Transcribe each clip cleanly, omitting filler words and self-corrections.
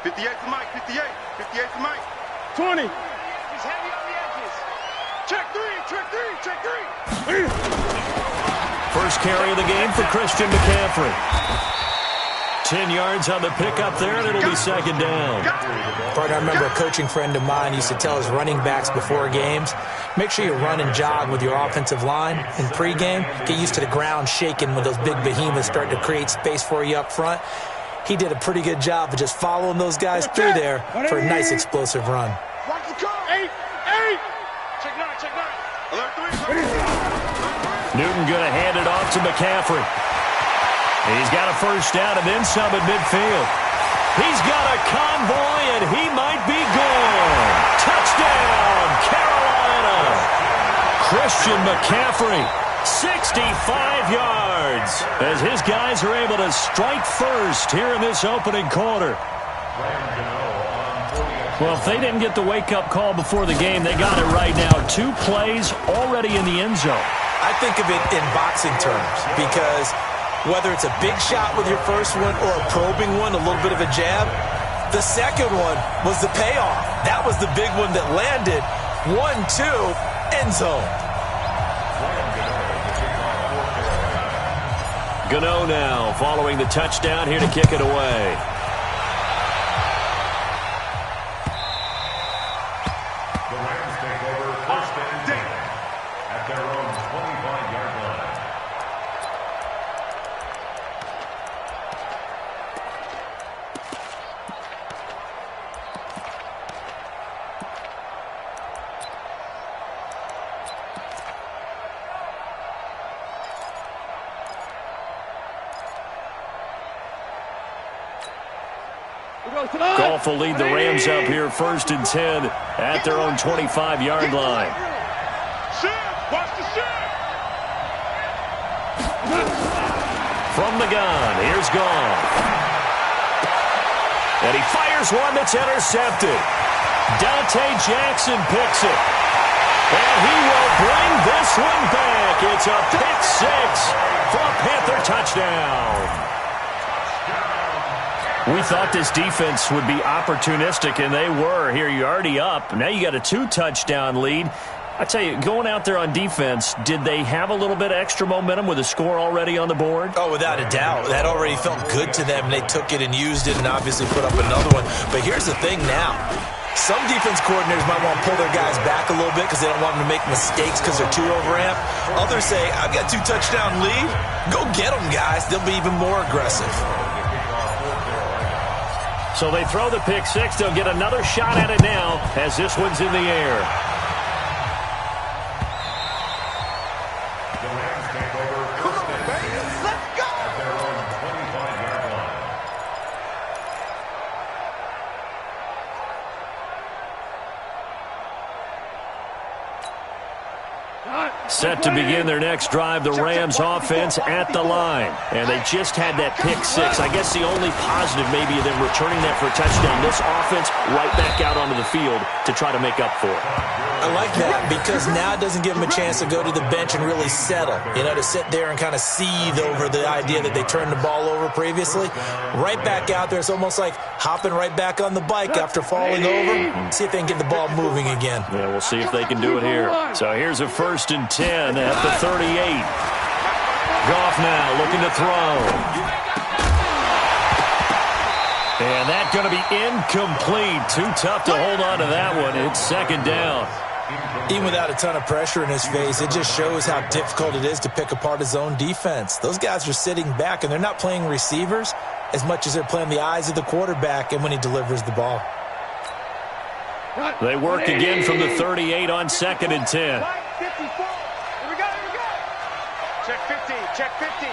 58 for Mike, 58. 58 for Mike. 20. He's heavy on the edges. Check three. First carry of the game for Christian McCaffrey. 10 yards on the pickup there, and it'll be second down. Partner, I remember a coaching friend of mine used to tell his running backs before games, make sure you run and jog with your offensive line in pregame. Get used to the ground shaking when those big behemoths start to create space for you up front. He did a pretty good job of just following those guys through there for a nice explosive run. Newton going to hand it off to McCaffrey. He's got a first down and then some at midfield. He's got a convoy, and he might be gone. Touchdown, Carolina. Christian McCaffrey, 65 yards, as his guys are able to strike first here in this opening quarter. Well, if they didn't get the wake-up call before the game, they got it right now. 2 plays already in the end zone. I think of it in boxing terms because whether it's a big shot with your first one or a probing one, a little bit of a jab, the second one was the payoff. That was the big one that landed. 1-2, end zone. Gano now following the touchdown here to kick it away. Goff will lead the Rams up here 1st and 10 at their own 25-yard line. Watch the shift. From the gun, here's Goff. And he fires one that's intercepted. Dante Jackson picks it. And he will bring this one back. It's a pick 6 for a Panther touchdown. We thought this defense would be opportunistic, and they were. Here, you're already up. Now you got a 2-touchdown lead. I tell you, going out there on defense, did they have a little bit of extra momentum with a score already on the board? Oh, without a doubt. That already felt good to them. They took it and used it and obviously put up another one. But here's the thing now. Some defense coordinators might want to pull their guys back a little bit because they don't want them to make mistakes because they're too overamped. Others say, I've got 2-touchdown lead. Go get them, guys. They'll be even more aggressive. So they throw the pick 6. They'll get another shot at it now as this one's in the air. The Rams take over. Let's go. At their own 25-yard line. Set to begin their next drive, the Rams offense at the line. And they just had that pick 6. I guess the only positive maybe of them returning that for a touchdown. This offense right back out onto the field to try to make up for it. I like that because now it doesn't give them a chance to go to the bench and really settle. You know, to sit there and kind of seethe over the idea that they turned the ball over previously. Right back out there. It's almost like hopping right back on the bike after falling over. See if they can get the ball moving again. Yeah, we'll see if they can do it here. So here's a 1st and 10 at the 38. Goff now looking to throw. And that's going to be incomplete. Too tough to hold on to that one. It's 2nd down. Even without a ton of pressure in his face, it just shows how difficult it is to pick apart his own defense. Those guys are sitting back, and they're not playing receivers as much as they're playing the eyes of the quarterback and when he delivers the ball. They work again from the 38 on 2nd and 10. Here we go. Check 50. Check 50.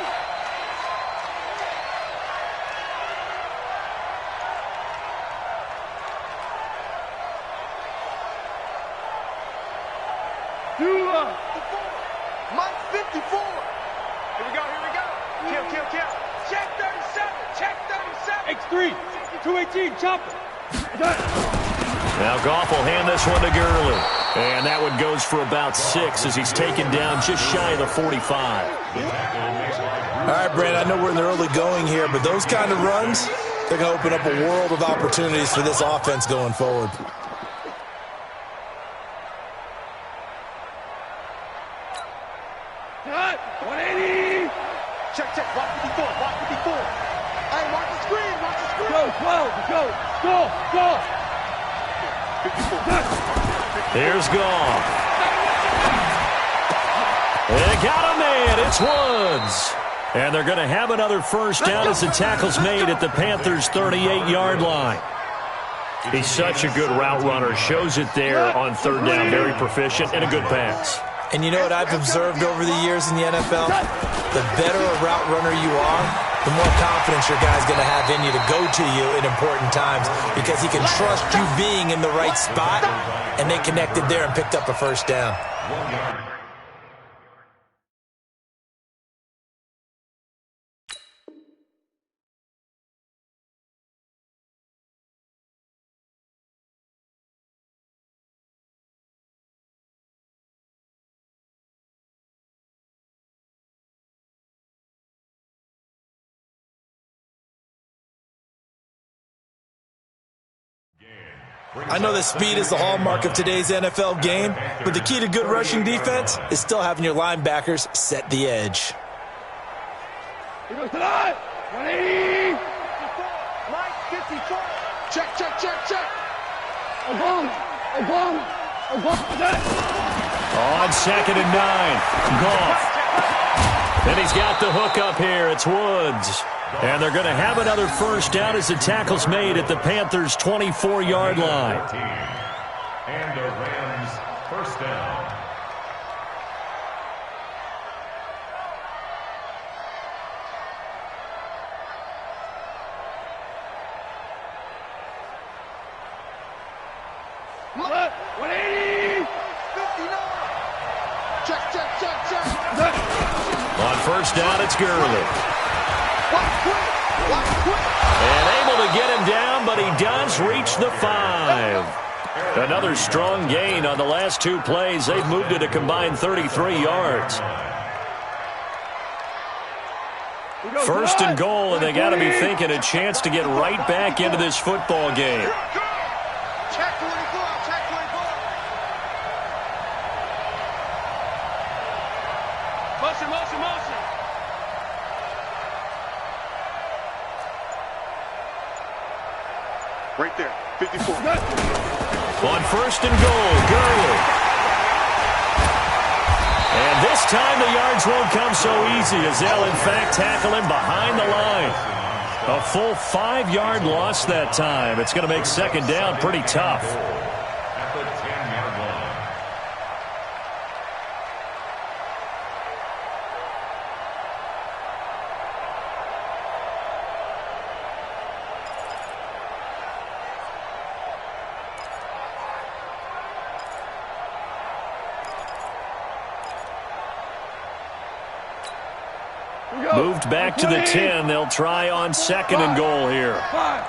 Mike 54. Here we go. Kill. Check 37. X3, 218, chopper. Now Goff will hand this one to Gurley. And that one goes for about 6 as he's taken down just shy of the 45. All right, Brad, I know we're in the early going here, but those kind of runs, They're going to open up a world of opportunities for this offense going forward. Cut. 180. Check, check. Watch 54. Watch 54. Hey, watch the screen. Watch the screen. Go, 12. Go. Go. Go. 54. Here's Goff. They got a man. It's Woods. And they're going to have another first down as the tackle's made at the Panthers' 38-yard line. He's such a good route runner. Shows it there on third down. Very proficient and a good pass. And you know what I've observed over the years in the NFL? The better a route runner you are, the more confidence your guy's going to have in you to go to you in important times because he can trust you being in the right spot, and they connected there and picked up a first down. I know that speed is the hallmark of today's NFL game, but the key to good rushing defense is still having your linebackers set the edge. He goes to the line. 180. Mike, 54. Check, check, check, check. Obama. On 2nd and 9, Goff. And he's got the hook up here. It's Woods. And they're going to have another first down as the tackle's made at the Panthers' 24-yard line. And the Rams first down. Look. 180. 59. Check, check, check, check. On first down, it's Gurley. Watch quick. Watch quick. And able to get him down, but he does reach the 5. Another strong gain on the last 2 plays. They've moved it a combined 33 yards. First and goal, and they got to be thinking a chance to get right back into this football game. Check 24. Check 24. Motion. Right there. 54. On first and goal, Gurley. And this time the yards won't come so easy as they'll in fact tackle him behind the line. A full 5-yard loss that time. It's going to make second down pretty tough. At the 10-yard line. Moved back to the 10. They'll try on 2nd and goal here. 5.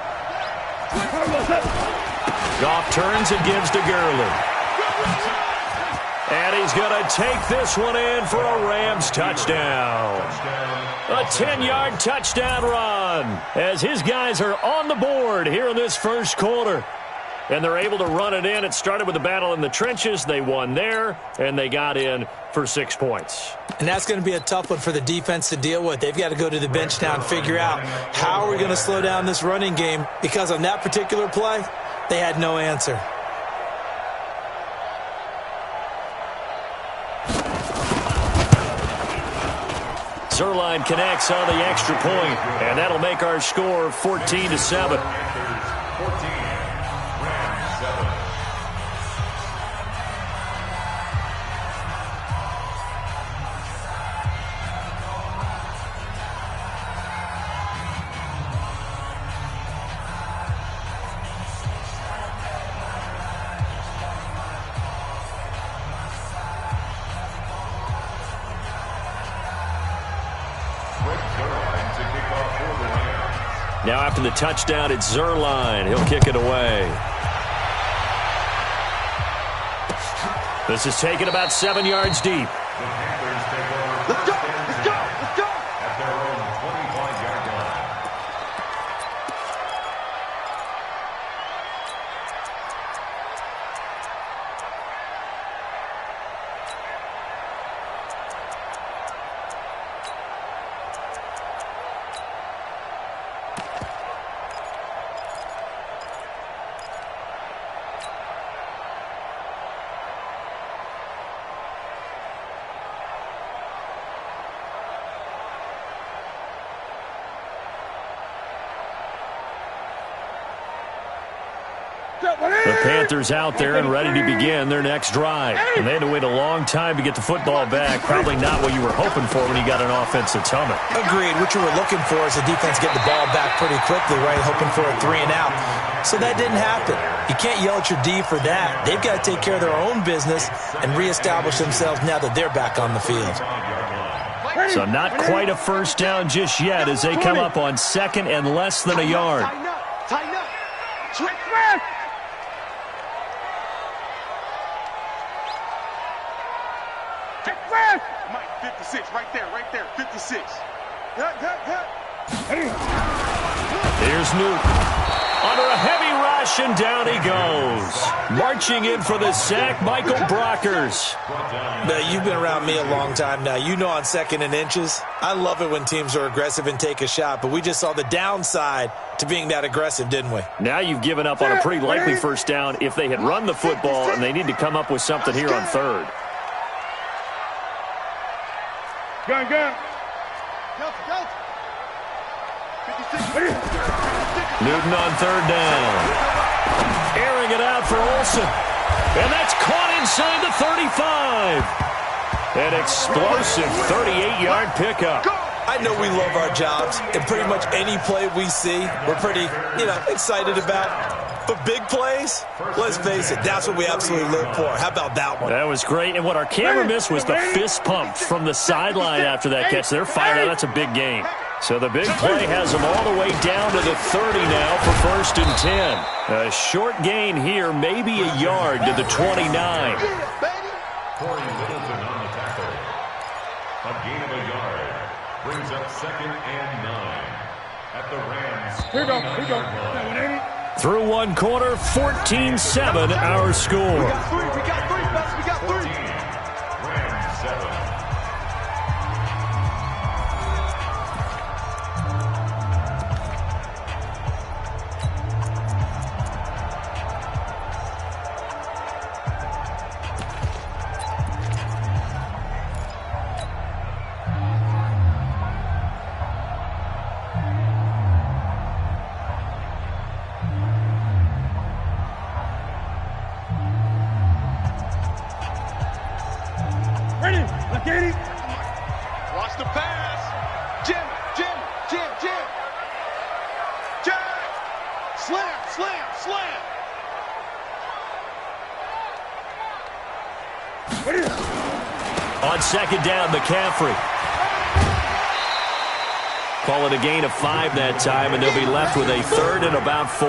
Goff turns and gives to Gurley. And he's going to take this one in for a Rams touchdown. A 10-yard touchdown run as his guys are on the board here in this first quarter. And they're able to run it in. It started with a battle in the trenches. They won there, and they got in for 6 points. And that's going to be a tough one for the defense to deal with. They've got to go to the bench now and figure out how are we going to slow down this running game, because on that particular play, they had no answer. Zerline connects on the extra point, and that'll make our score 14-7. Now after the touchdown, it's Zerline. He'll kick it away. This is taken about 7 yards deep. Let's go. Let's go. Let's go. At their own 25-yard The Panthers out there and ready to begin their next drive. And they had to wait a long time to get the football back. Probably not what you were hoping for when you got an offense that's humming. Agreed. What you were looking for is the defense getting the ball back pretty quickly, right? Hoping for a 3 and out. So that didn't happen. You can't yell at your D for that. They've got to take care of their own business and reestablish themselves now that they're back on the field. So not quite a first down just yet as they come up on second and less than a yard. Tighten up. Switch. Mike, 56, right there, 56. Here's Newton. Under a heavy rush, and down he goes. Marching in for the sack, Michael Brockers. Now, you've been around me a long time now. You know on second and inches, I love it when teams are aggressive and take a shot, but we just saw the downside to being that aggressive, didn't we? Now you've given up on a pretty likely first down if they had run the football, and they need to come up with something here on third. Go. Newton on third down. Airing it out for Olsen. And that's caught inside the 35. An explosive 38-yard pickup. I know we love our jobs, and pretty much any play we see, we're pretty, excited about. But big plays, let's face it, that's what we absolutely live for. How about that one? That was great. And what our camera missed was the fist pump from the sideline after that catch. They're fired out. That's a big game. So the big play has them all the way down to the 30 now for first and 10. A short gain here, maybe a yard to the 29. Corey Littleton on the tackle. A gain of a yard. Brings up second and 9. At the Rams. Here we go. Through one quarter, 14-7 our score. We got three, Bus. We got 14. Rams 7. Watch the pass. Jim. Slam. On second down, McCaffrey. Call it a gain of 5 that time, and they'll be left with a third and about 4.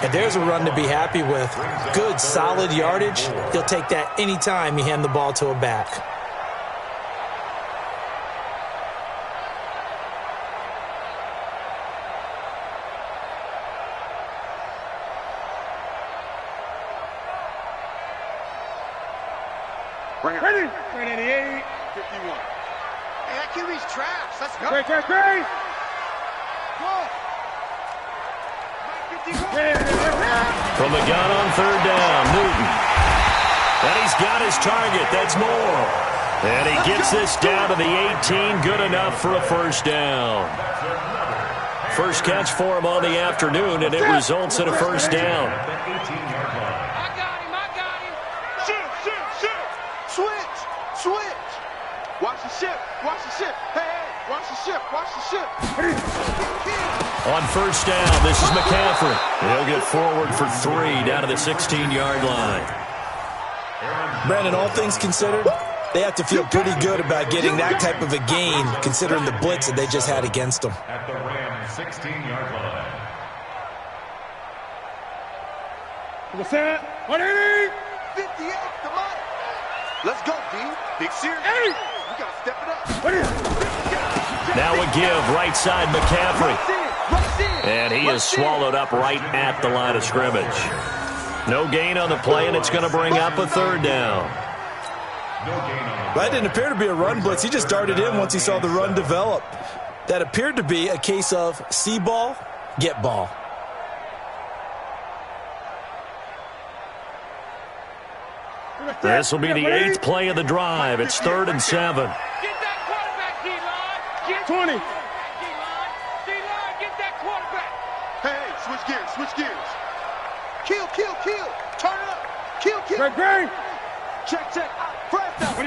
And there's a run to be happy with. Good, solid yardage. He'll take that anytime you hand the ball to a back. Ready. 88. 51. Hey, that QB's trash. Let's go. Great. Go. From the gun on third down, Newton. And he's got his target. That's Moore. And he gets this down to the 18. Good enough for a first down. First catch for him on the afternoon, and it results in a first down. I got him. Shoot. Switch. Watch the ship. Hey, watch the ship. On first down, this is McCaffrey. He'll get forward for 3 down to the 16-yard line. Brandon, all things considered, they have to feel pretty good about getting that type of a gain, considering the blitz that they just had against them. At the Rams 16-yard line. What's that? 180. 58. Come on. Let's go, D. Big series. Hey. We got to step it up. Now a give, right side McCaffrey. And he is swallowed up right at the line of scrimmage. No gain on the play, and it's going to bring up a third down. That didn't appear to be a run blitz. He just darted in once he saw the run develop. That appeared to be a case of see ball, get ball. This will be the 8th play of the drive. It's 3rd and 7. Get that quarterback, D-line. Get 20. D-line, get that quarterback. Hey, switch gears. Kill, kill, kill. Turn it up. Kill, kill. Great. Check, check. Press up.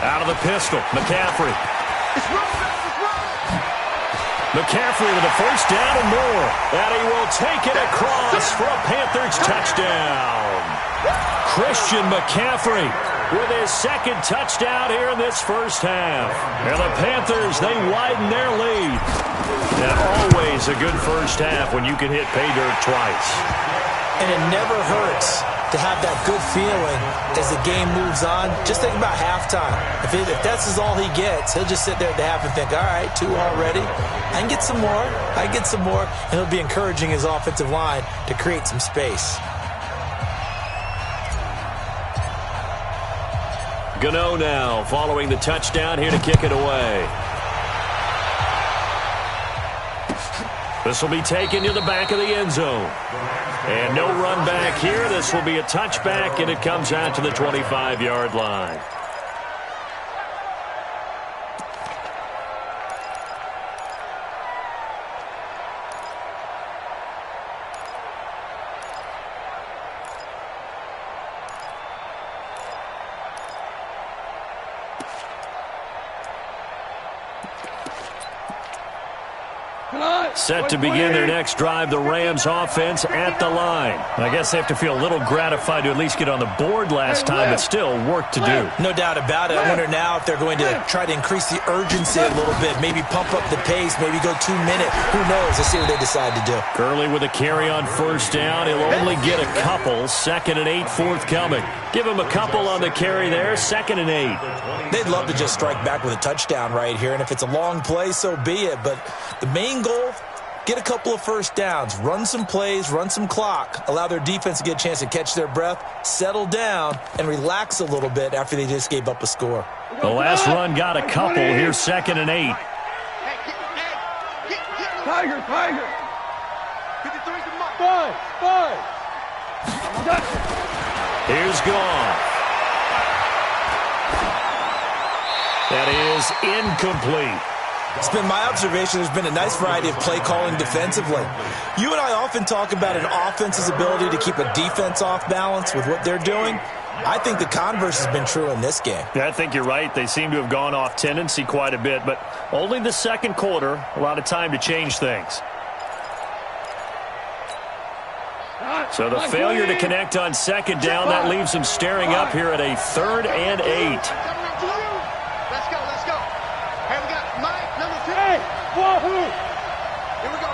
Out of the pistol, McCaffrey. It's running, it's running. McCaffrey with a first down and more. And he will take it across for a Panthers touchdown. Christian McCaffrey with his second touchdown here in this first half. And the Panthers, they widen their lead. And always a good first half when you can hit pay dirt twice. And it never hurts to have that good feeling as the game moves on. Just think about halftime. If that's all he gets, he'll just sit there at the half and think, all right, 2 already. I can get some more. I can get some more. And he'll be encouraging his offensive line to create some space. Gano now following the touchdown here to kick it away. This will be taken to the back of the end zone. And no run back here. This will be a touchback, and it comes out to the 25-yard line. Set to begin their next drive, the Rams offense at the line. I guess they have to feel a little gratified to at least get on the board last time, but still work to do. No doubt about it. I wonder now if they're going to try to increase the urgency a little bit, maybe pump up the pace, maybe go 2 minute. Who knows? Let's see what they decide to do. Gurley with a carry on first down. He'll only get a couple. 2nd and 8 forthcoming. Give him a couple on the carry there. 2nd and 8. They'd love to just strike back with a touchdown right here, and if it's a long play, so be it. But the main goal, get a couple of first downs, run some plays, run some clock, allow their defense to get a chance to catch their breath, settle down, and relax a little bit after they just gave up a score. The last run got a couple. Here's 2nd and 8. Tiger. 53's the mark. 5. Here's Goff. That is incomplete. It's been my observation there's been a nice variety of play calling defensively. You and I often talk about an offense's ability to keep a defense off balance with what they're doing. I think the converse has been true in this game. Yeah, I think you're right. They seem to have gone off tendency quite a bit, but only the second quarter, a lot of time to change things. So the failure to connect on 2nd down, that leaves them staring up here at a 3rd and 8. Let's go. Hey, we got Mike, number 2. Hey, wahoo! Here we go.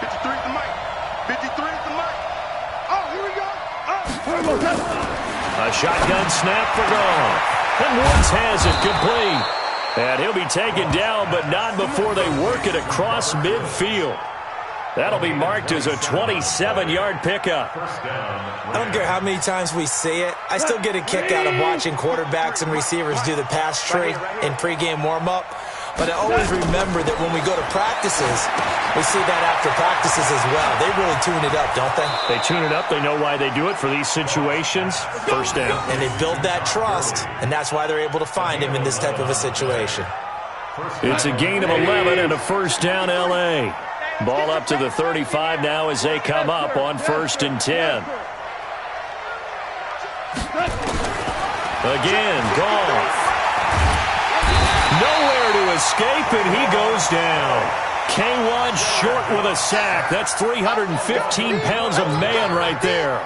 53's the mic. 53's the mic. Oh, here we go. A shotgun snap for Goff. And Woods has it complete. And he'll be taken down, but not before they work it across midfield. That'll be marked as a 27-yard pickup. I don't care how many times we see it. I still get a kick out of watching quarterbacks and receivers do the pass tree in pregame warm-up. But I always remember that when we go to practices, we see that after practices as well. They really tune it up, don't they? They tune it up. They know why they do it for these situations. First down. And they build that trust, and that's why they're able to find him in this type of a situation. It's a gain of 11 and a first down L.A. Ball up to the 35 now as they come up on 1st and 10. Again, Goff. Nowhere to escape, and he goes down. K1 short with a sack. That's 315 pounds of man right there.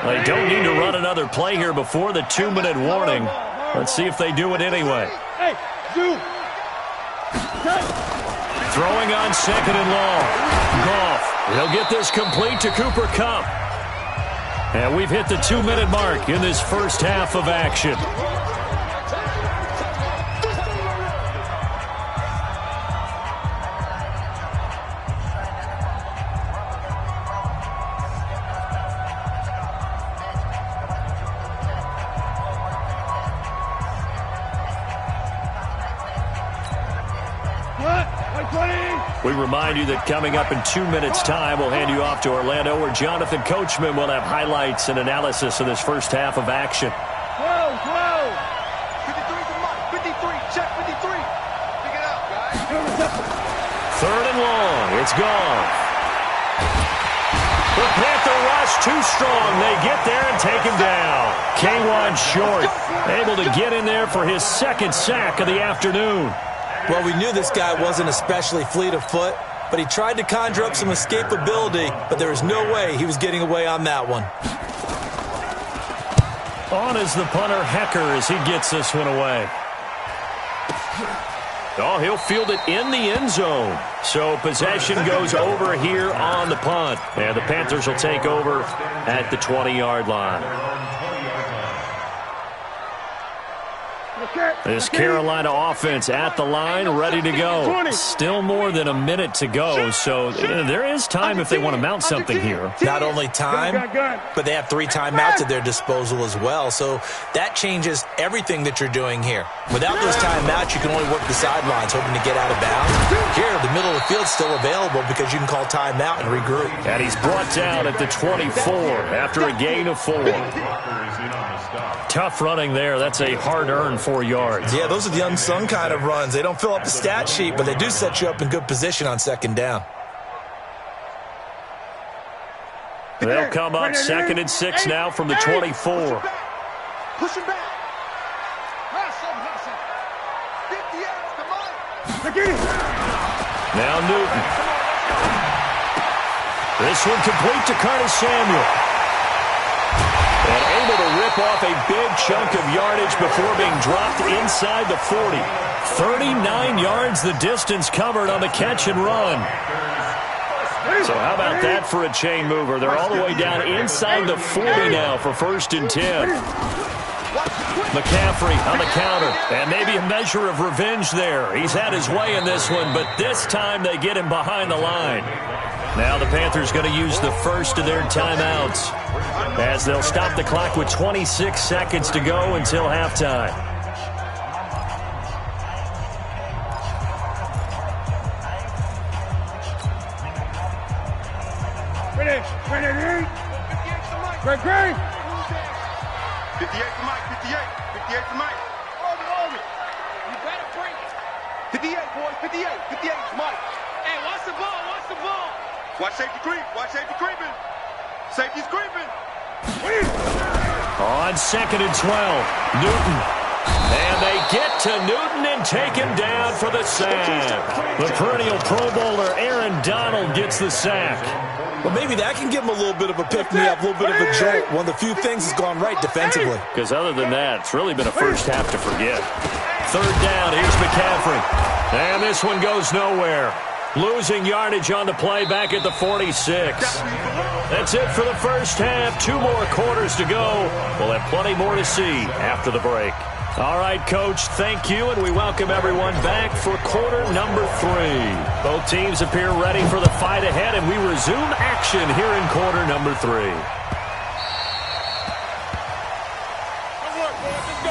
They don't need to run another play here before the 2-minute warning. Let's see if they do it anyway. Hey, do. Throwing on 2nd and long. Goff. He'll get this complete to Cooper Kupp. And we've hit the 2-minute mark in this first half of action. We remind you that coming up in 2 minutes' time, we'll hand you off to Orlando, where Jonathan Coachman will have highlights and analysis of this first half of action. 12. 53's the mark. 53. Check 53. Pick it up, guys. 3rd and long. It's gone. The Panther rush too strong. They get there and take him down. K1 short, able to get in there for his second sack of the afternoon. Well, we knew this guy wasn't especially fleet of foot, but he tried to conjure up some escapability, but there was no way he was getting away on that one. On is the punter, Hecker, as he gets this one away. Oh, he'll field it in the end zone. So possession goes over here on the punt. And the Panthers will take over at the 20-yard line. This Carolina offense at the line, ready to go. Still more than a minute to go, so there is time if they want to mount something here. Not only time, but they have 3 timeouts at their disposal as well, so that changes everything that you're doing here. Without those timeouts, you can only work the sidelines, hoping to get out of bounds. Here, the middle of the field's still available because you can call timeout and regroup. And he's brought down at the 24 after a gain of 4. Tough running there. That's a hard-earned 4 yards. Yeah, those are the unsung kind of runs. They don't fill up the stat sheet, but they do set you up in good position on second down. They'll come up 2nd and 6 now from the 24. Push him back. Hustle. 50 yards to mine. Now Newton. This one complete to Curtis Samuel. And able to rip off a big chunk of yardage before being dropped inside the 40. 39 yards the distance covered on the catch and run. So how about that for a chain mover? They're all the way down inside the 40 now for 1st and 10. McCaffrey on the counter. And maybe a measure of revenge there. He's had his way in this one, but this time they get him behind the line. Now the Panthers going to use the first of their timeouts as they'll stop the clock with 26 seconds to go until halftime. Ready. 58 to Mike. 58 to Mike. Over. You better bring it. 58, boys. 58 to Mike. Hey, watch the ball. Watch safety creeping. Safety's creeping. On 2nd and 12, Newton. And they get to Newton and take him down for the sack. The perennial Pro Bowler Aaron Donald gets the sack. Well, maybe that can give him a little bit of a pick-me-up, a little bit of a jolt. One of the few things has gone right defensively. Because other than that, it's really been a first half to forget. 3rd down, here's McCaffrey. And this one goes nowhere. Losing yardage on the play back at the 46. That's it for the first half. 2 more quarters to go. We'll have plenty more to see after the break. All right, Coach, thank you, and we welcome everyone back for quarter number 3. Both teams appear ready for the fight ahead, and we resume action here in quarter number 3. Good work, boys. Let's go.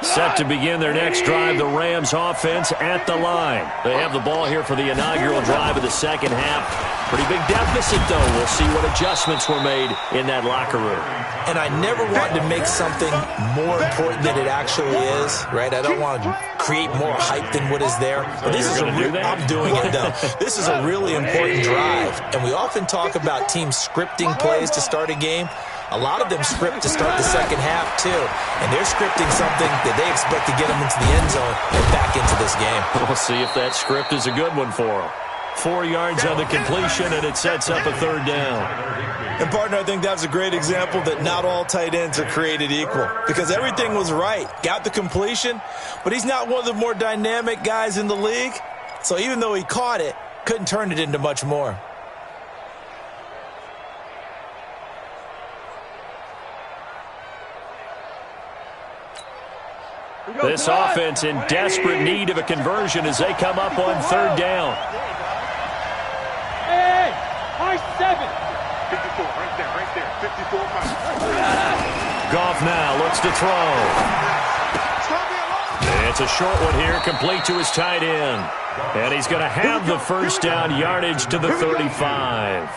Set to begin their next drive, the Rams offense at the line. They have the ball here for the inaugural drive of the second half. Pretty big deficit, though. We'll see what adjustments were made in that locker room. And I never wanted to make something more important than it actually is, right? I don't want to create more hype than what is there. But this is I'm doing it, though. This is a really important drive. And we often talk about teams scripting plays to start a game. A lot of them script to start the second half, too. And they're scripting something that they expect to get them into the end zone and back into this game. We'll see if that script is a good one for them. 4 yards on the completion, and it sets up a 3rd down. And, partner, I think that's a great example that not all tight ends are created equal. Because everything was right. Got the completion, but he's not one of the more dynamic guys in the league. So even though he caught it, couldn't turn it into much more. This offense in desperate need of a conversion as they come up on 3rd down. Hey, high 7. 54, right there. 54 miles. Goff now looks to throw. It's a short one here, complete to his tight end. And he's going to have the first down yardage to the 35.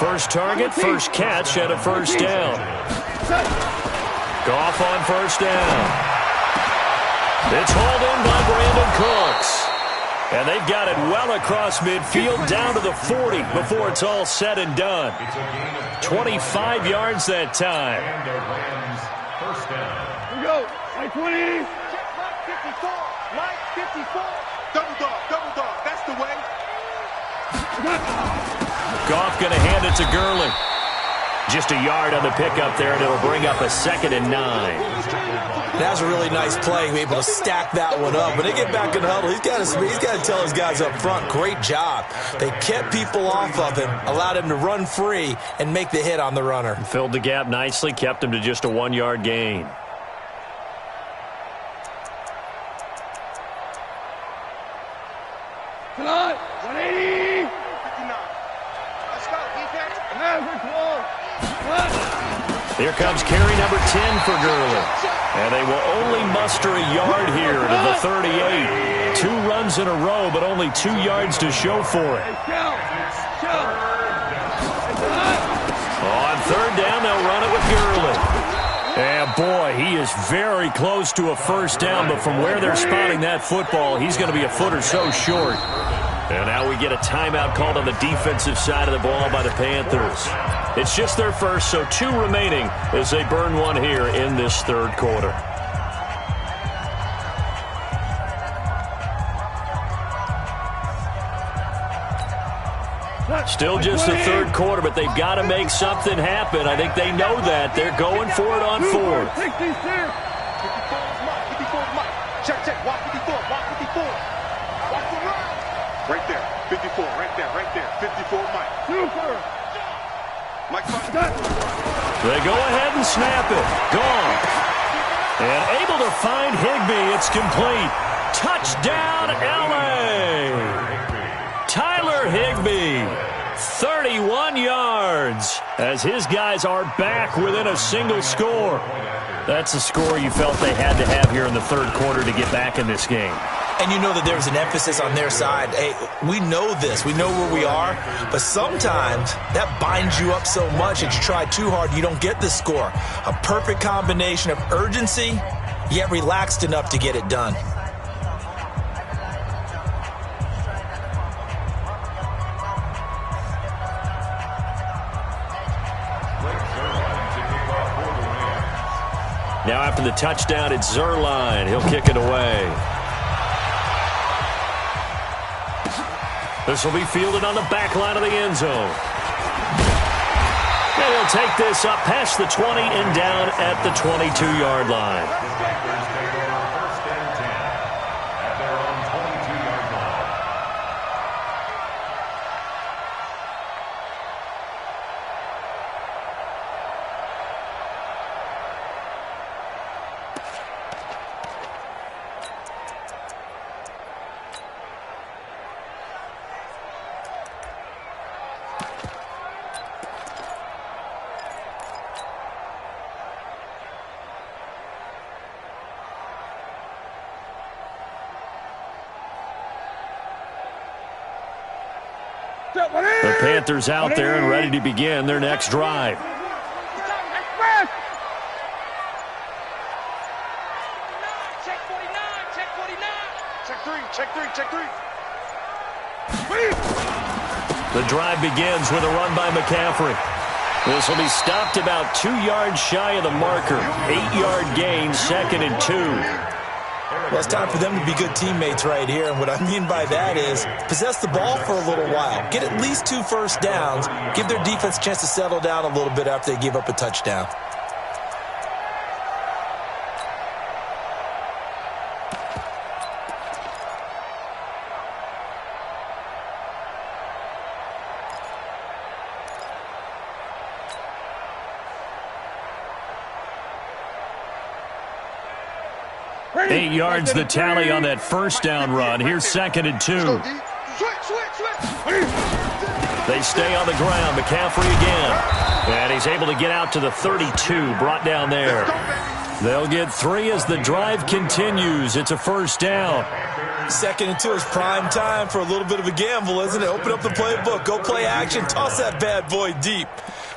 First target, first catch, and a first down. Goff on first down. It's hauled in by Brandon Cooks. And they've got it well across midfield down to the 40 before it's all said and done. 25 yards that time. And the Rams first down. Here we go. Mike 20. Check Mike 54. Mike 54. Double dog. That's the way. Goff going to hand it to Gurley. Just a yard on the pickup there, and it'll bring up a 2nd and 9. That's a really nice play, able to stack that one up. When they get back in the huddle, he's got to tell his guys up front, great job. They kept people off of him, allowed him to run free, and make the hit on the runner. Filled the gap nicely, kept him to just a 1-yard gain. Come on. 180. 59. Let's go, defense. Here comes carry number 10 for Gurley. And they will only muster a yard here to the 38. 2 runs in a row, but only 2 yards to show for it. On third down, they'll run it with Gurley. And boy, he is very close to a first down, but from where they're spotting that football, he's going to be a foot or so short. And now we get a timeout called on the defensive side of the ball by the Panthers. It's just their first, so 2 remaining as they burn one here in this third quarter. Still just the third quarter, but they've got to make something happen. I think they know that. They're going for it on 4th. 54 is Mike. 54 is Mike. Check. Watch 54. Watch 54. Watch the run. Right there. 54. Right there. 54 Mike. Super. Mike. They go ahead and snap it. Gone. And able to find Higbee. It's complete. Touchdown, L.A. Tyler Higbee. 31 yards as his guys are back within a single score. That's a score you felt they had to have here in the third quarter to get back in this game. And you know that there's an emphasis on their side. Hey, we know this. We know where we are. But sometimes that binds you up so much that you try too hard, you don't get the score. A perfect combination of urgency, yet relaxed enough to get it done. Now after the touchdown, it's Zuerlein. He'll kick it away. This will be fielded on the back line of the end zone. And he'll take this up past the 20 and down at the 22-yard line. The Panthers out there and ready to begin their next drive. Check three. The drive begins with a run by McCaffrey. This will be stopped about 2 yards shy of the marker. 8-yard gain, 2nd and 2. Well, it's time for them to be good teammates right here. And what I mean by that is possess the ball for a little while. Get at least 2 first downs. Give their defense a chance to settle down a little bit after they give up a touchdown. Ready. 8 yards the tally on that first down run. Here's 2nd and 2. They stay on the ground. McCaffrey again. And he's able to get out to the 32. Brought down there. They'll get 3 as the drive continues. It's a first down. 2nd and 2 is prime time for a little bit of a gamble, isn't it? Open up the playbook, go play action, toss that bad boy deep.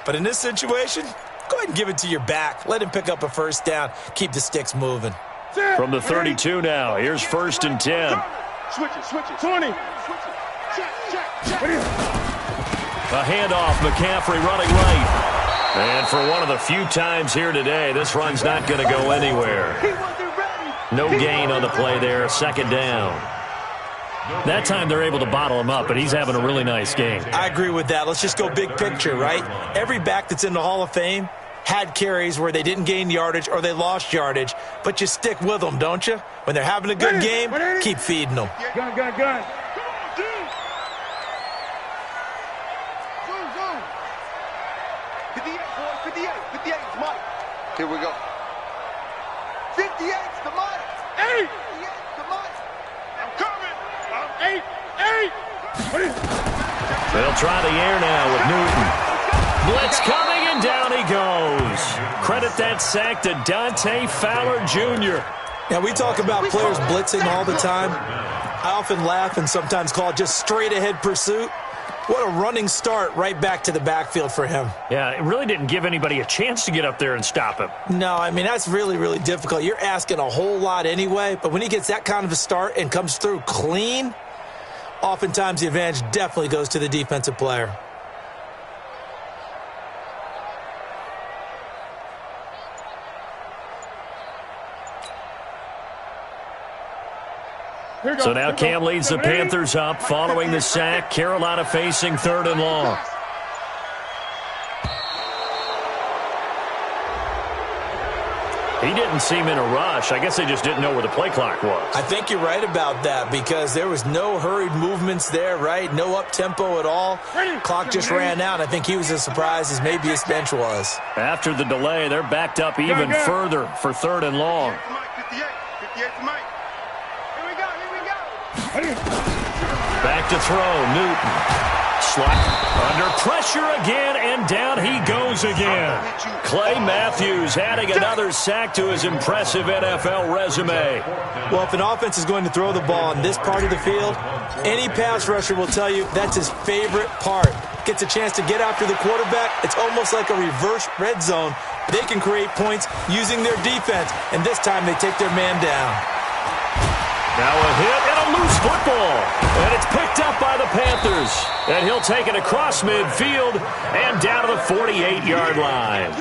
But in this situation, go ahead and give it to your back. Let him pick up a first down. Keep the sticks moving. From the 32 now, here's 1st and 10. Switch it. 20. Check. A handoff, McCaffrey running right. And for one of the few times here today, this run's not going to go anywhere. No gain on the play there, 2nd down. That time they're able to bottle him up, but he's having a really nice game. I agree with that. Let's just go big picture, right? Every back that's in the Hall of Fame had carries where they didn't gain yardage or they lost yardage, but you stick with them, don't you? When they're having a good game, keep feeding them. Gun. Here we go. 58's the Mike. 58's the Mike. I'm coming. I'm 8. They'll try the air now with Newton. Blitz coming, and down he goes. Credit that sack to Dante Fowler Jr. Now, we talk about players blitzing all the time. I often laugh and sometimes call it just straight-ahead pursuit. What a running start right back to the backfield for him. Yeah, it really didn't give anybody a chance to get up there and stop him. No, I mean, that's really, really difficult. You're asking a whole lot anyway, but when he gets that kind of a start and comes through clean, oftentimes the advantage definitely goes to the defensive player. So now Cam leads the Panthers up following the sack. Carolina facing 3rd and long. He didn't seem in a rush. I guess they just didn't know where the play clock was. I think you're right about that because there was no hurried movements there, right? No up-tempo at all. Clock just ran out. I think he was as surprised as maybe his bench was. After the delay, they're backed up even further for 3rd and long. 58 to Mike. Back to throw, Newton. Slot under pressure again, and down he goes again. Clay Matthews adding another sack to his impressive NFL resume. Well, if an offense is going to throw the ball on this part of the field, any pass rusher will tell you that's his favorite part. Gets a chance to get after the quarterback. It's almost like a reverse red zone. They can create points using their defense, and this time they take their man down. Now a hit and a loose football. And it's picked up by the Panthers. And he'll take it across midfield and down to the 48-yard line.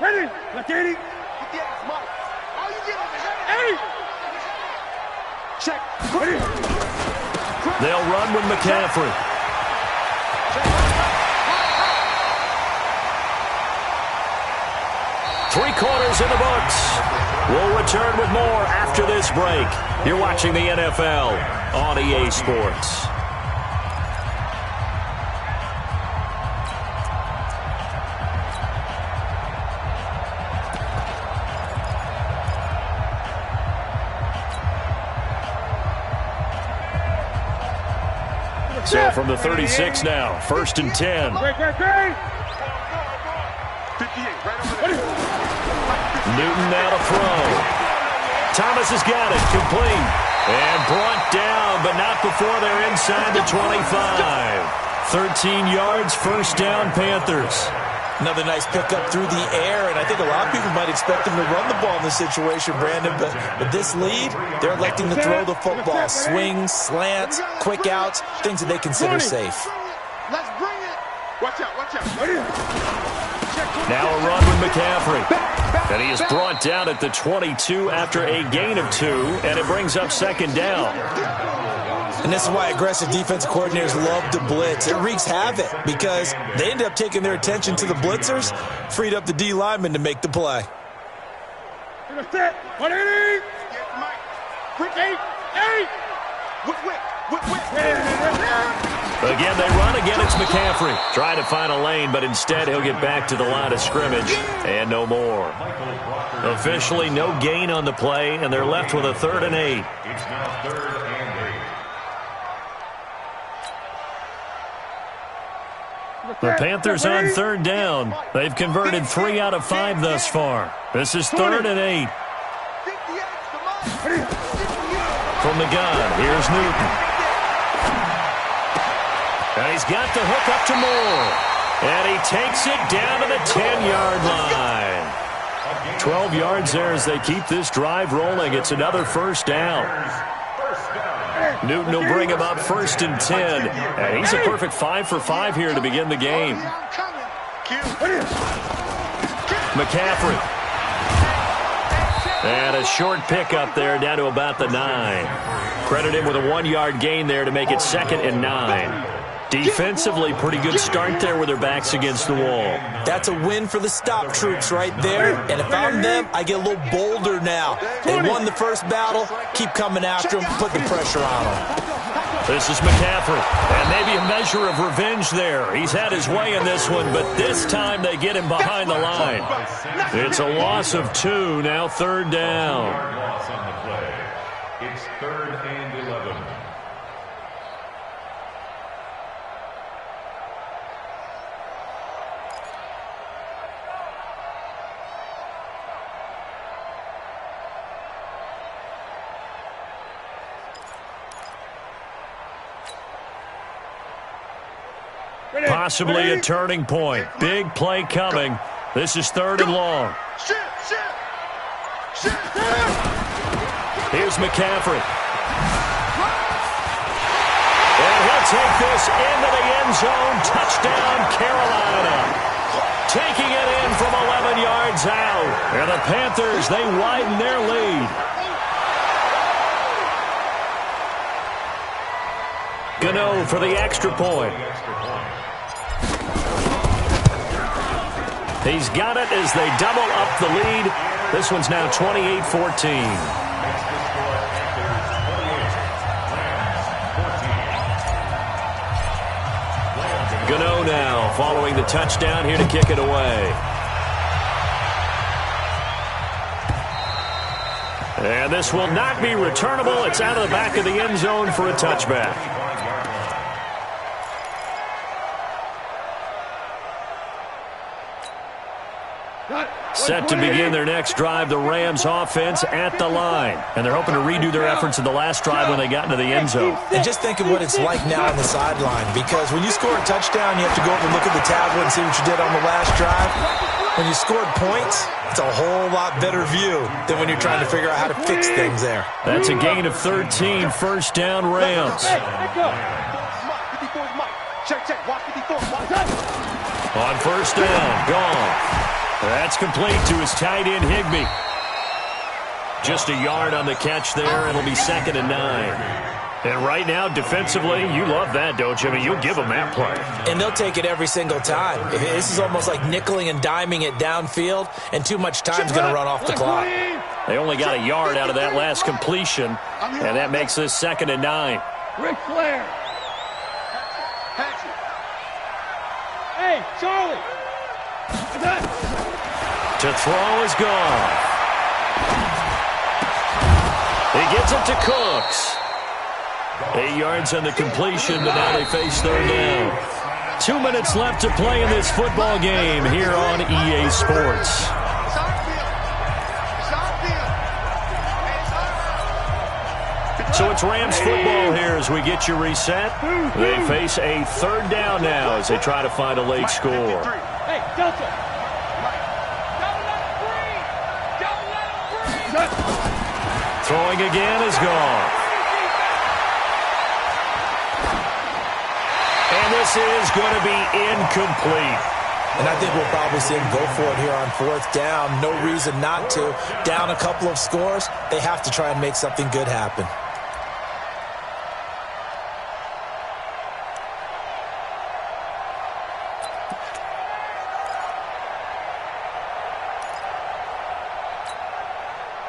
Ready? Let's get it. All you get is a head. Check. They'll run with McCaffrey. Three-quarters in the books. We'll return with more after this break. You're watching the NFL on EA Sports. So from the 36 now, 1st and 10. Newton now to throw. Thomas has got it, complete. And brought down, but not before they're inside the 25. 13 yards, 1st down, Panthers. Another nice pickup through the air, and I think a lot of people might expect them to run the ball in this situation, Brandon, but with this lead, they're electing to throw the football. Swings, slants, quick outs, things that they consider safe. Let's bring it. Watch out. Now a run with McCaffrey. And he is brought down at the 22 after a gain of 2, and it brings up 2nd down. And this is why aggressive defensive coordinators love to blitz. It wreaks havoc because they end up taking their attention to the blitzers, freed up the D lineman to make the play. Set. 180. Quick 8. Whip. Again, they run. Again, it's McCaffrey. Trying to find a lane, but instead he'll get back to the line of scrimmage and no more. Officially, no gain on the play, and they're left with a 3rd and 8. It's now 3rd and 8. The Panthers on 3rd down. They've converted 3 out of 5 thus far. This is 3rd and 8. From the gun, here's Newton. And he's got the hook up to Moore. And he takes it down to the 10-yard line. 12 yards there as they keep this drive rolling. It's another 1st down. Newton will bring him up 1st and 10. And he's a perfect 5 for 5 here to begin the game. McCaffrey. And a short pickup there down to about the 9. Credit him with a 1-yard gain there to make it 2nd and 9. Defensively, pretty good start there with their backs against the wall. That's a win for the stop troops right there. And if I'm them, I get a little bolder now. They won the first battle. Keep coming after them. Put the pressure on them. This is McCaffrey. And maybe a measure of revenge there. He's had his way in this one, but this time they get him behind the line. It's a loss of 2, now 3rd down. Loss on the play. It's 3rd and 11. Possibly a turning point. Big play coming. This is 3rd and long. Here's McCaffrey. And he'll take this into the end zone. Touchdown, Carolina. Taking it in from 11 yards out. And the Panthers, they widen their lead. Gano for the extra point. He's got it as they double up the lead. This one's now 28-14. Gano now following the touchdown here to kick it away. And this will not be returnable. It's out of the back of the end zone for a touchback. Set to begin their next drive, the Rams offense at the line. And they're hoping to redo their efforts in the last drive when they got into the end zone. And just think of what it's like now on the sideline, because when you score a touchdown, you have to go over and look at the tablet and see what you did on the last drive. When you scored points, it's a whole lot better view than when you're trying to figure out how to fix things there. That's a gain of 13, 1st down Rams. On 1st down, gone. That's complete to his tight end, Higbee. Just a yard on the catch there. It'll be 2nd and 9. And right now, defensively, you love that, don't you? I mean, you'll give them that play. And they'll take it every single time. This is almost like nickeling and diming it downfield, and too much time's going to run off the clock. They only got a yard out of that last completion, and that makes this 2nd and 9. Ric Flair. Hey, Charlie. To throw is gone. He gets it to Cooks. 8 yards on the completion, but now they face 3rd down. 2 minutes left to play in this football game here on EA Sports. So it's Rams football here as we get you reset. They face a 3rd down now as they try to find a late score. Hey, Delta. Throwing again is gone. And this is going to be incomplete. And I think we'll probably see him go for it here on 4th down. No reason not to. Down a couple of scores, they have to try and make something good happen.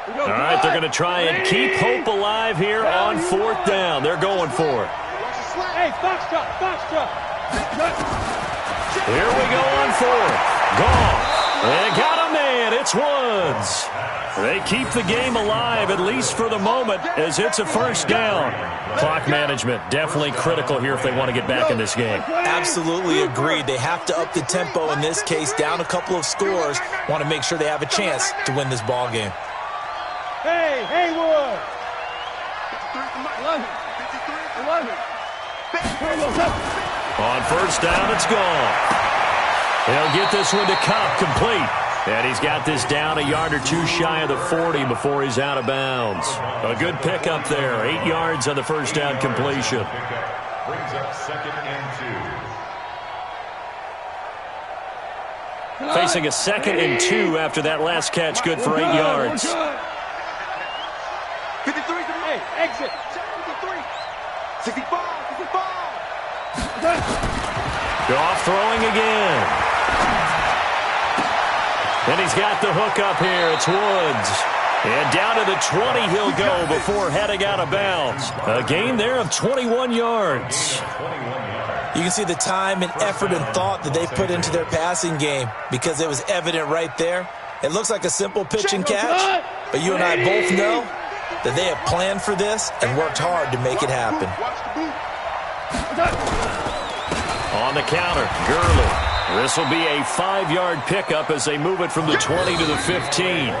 All right, they're going to try and keep hope alive here on 4th down. They're going for it. Hey, foxtrot, foxtrot. Here we go on fourth. Gone. They got a man. It's Woods. They keep the game alive, at least for the moment, as it's a first down. Clock management definitely critical here if they want to get back in this game. Absolutely agreed. They have to up the tempo in this case, down a couple of scores. Want to make sure they have a chance to win this ball game. Hey, Haywood. 11. On first down, it's gone. He'll get this one to Cup, complete. And he's got this down a yard or two shy of the 40 before he's out of bounds. A good pickup there. 8 yards on the first down completion. Brings up second and 2. Facing a second and 2 after that last catch, good for 8 yards. 53, hey, exit. 53. 65, 65. Goff throwing again. And he's got the hook up here. It's Woods. And down to the 20 he'll go before heading out of bounds. A gain there of 21 yards. You can see the time and effort and thought that they put into their passing game because it was evident right there. It looks like a simple pitch and catch, but you and I both know that they have planned for this and worked hard to make it happen. On the counter, Gurley. This will be a 5-yard pickup as they move it from the 20 to the 15.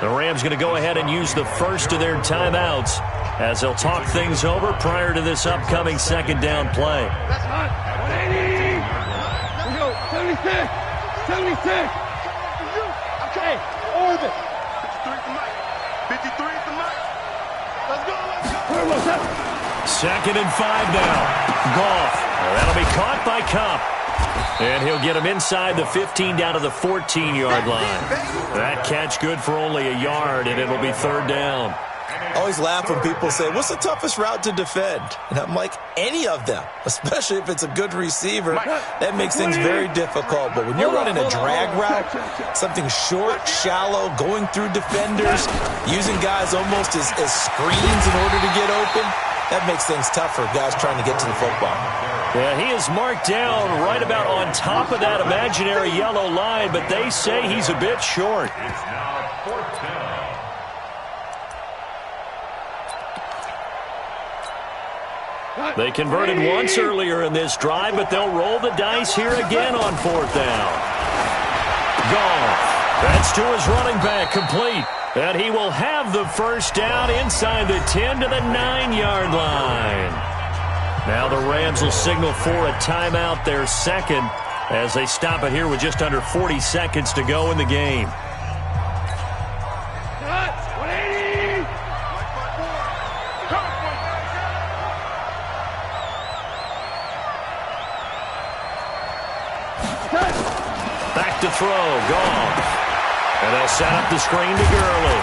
The Rams going to go ahead and use the first of their timeouts as they'll talk things over prior to this upcoming second down play. That's hot. 180. Here we go. 76. 76. Okay, orbit. 53 to Mike. Let's go, let's go. Second and 5 now. Goff. That'll be caught by Cup. And he'll get him inside the 15 down to the 14-yard line. That catch good for only a yard, and it'll be third down. I always laugh when people say, what's the toughest route to defend? And I'm like, any of them, especially if it's a good receiver. That makes things very difficult. But when you're running a drag route, something short, shallow, going through defenders, using guys almost as screens in order to get open, that makes things tough for guys trying to get to the football. Yeah, he is marked down right about on top of that imaginary yellow line, but they say he's a bit short. It's now fourth down. They converted once earlier in this drive, but they'll roll the dice here again on fourth down. Goff. That's to his running back, complete. And he will have the first down inside the 10 to the 9-yard line. Now the Rams will signal for a timeout, their second, as they stop it here with just under 40 seconds to go in the game. Back to throw, Goff. And they'll set up the screen to Gurley.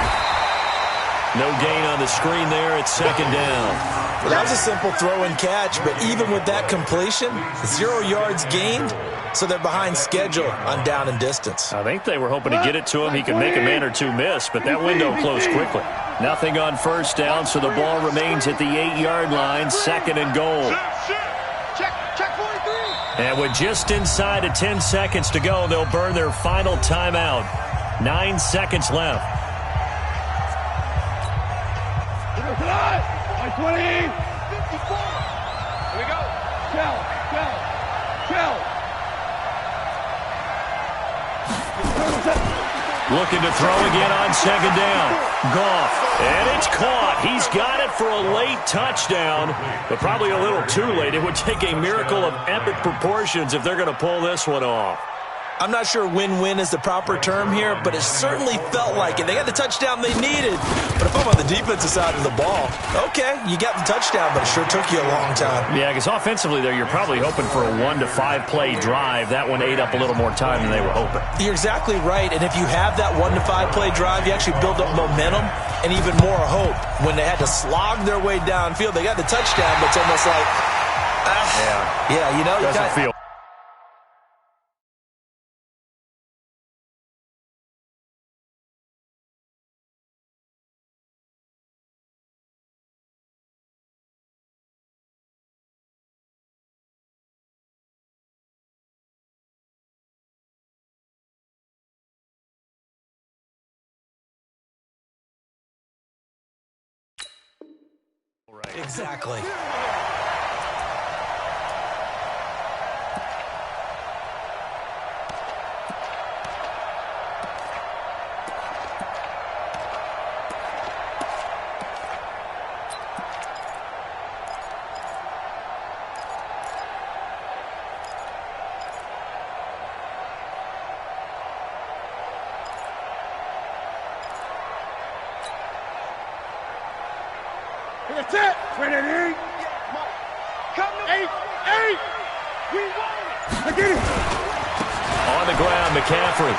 No gain on the screen there. It's second down. Well, that was a simple throw and catch, but even with that completion, 0 yards gained, so they're behind schedule on down and distance. I think they were hoping to get it to him. He could make a man or two miss, but that window closed quickly. Nothing on first down, so the ball remains at the 8-yard line, second and goal. Check 43. And with just inside of 10 seconds to go, they'll burn their final timeout. 9 seconds left. 20. 54. Here we go. Shell. Looking to throw again on second down. Goff. And it's caught. He's got it for a late touchdown, but probably a little too late. It would take a miracle of epic proportions if they're going to pull this one off. I'm not sure win-win is the proper term here, but it certainly felt like it. They got the touchdown they needed. But if I'm on the defensive side of the ball, okay, you got the touchdown, but it sure took you a long time. Yeah, because offensively there, you're probably hoping for a 1 to 5 play drive. That one ate up a little more time than they were hoping. You're exactly right, and if you have that 1 to 5 play drive, you actually build up momentum and even more hope. When they had to slog their way downfield, they got the touchdown, but it's almost like, you know, doesn't feel Exactly. That's it. Trinity. Come to 8. We won it. I get it. On the ground, McCaffrey.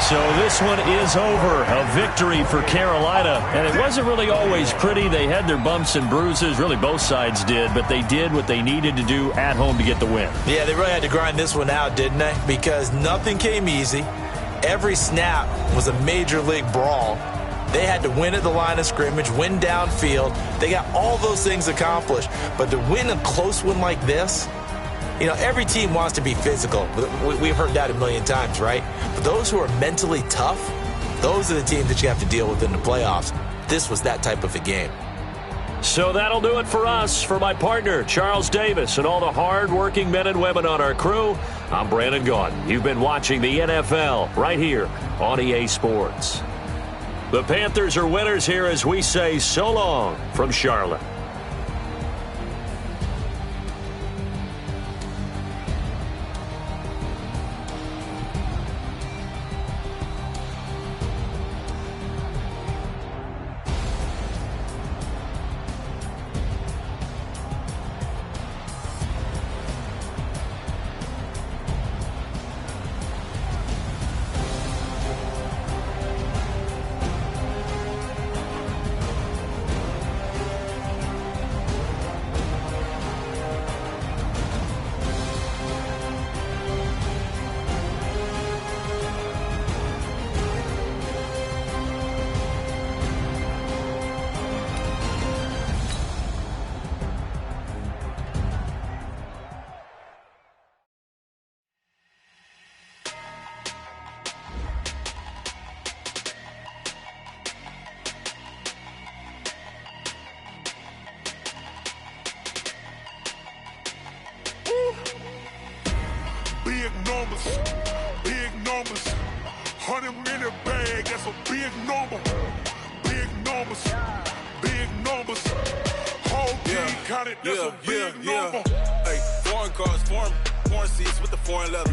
So this one is over. A victory for Carolina. And it wasn't really always pretty. They had their bumps and bruises. Really, both sides did. But they did what they needed to do at home to get the win. Yeah, they really had to grind this one out, didn't they? Because nothing came easy. Every snap was a major league brawl. They had to win at the line of scrimmage, win downfield. They got all those things accomplished. But to win a close one like this, you know, every team wants to be physical. We've heard that a million times, right? But those who are mentally tough, those are the teams that you have to deal with in the playoffs. This was that type of a game. So that'll do it for us. For my partner, Charles Davis, and all the hard-working men and women on our crew, I'm Brandon Gaudin. You've been watching the NFL right here on EA Sports. The Panthers are winners here as we say so long from Charlotte. Big numbers, 100-minute bag, that's a big number. Big numbers, whole team counted, that's a big number. Hey, foreign cars, foreign seats with the foreign leather.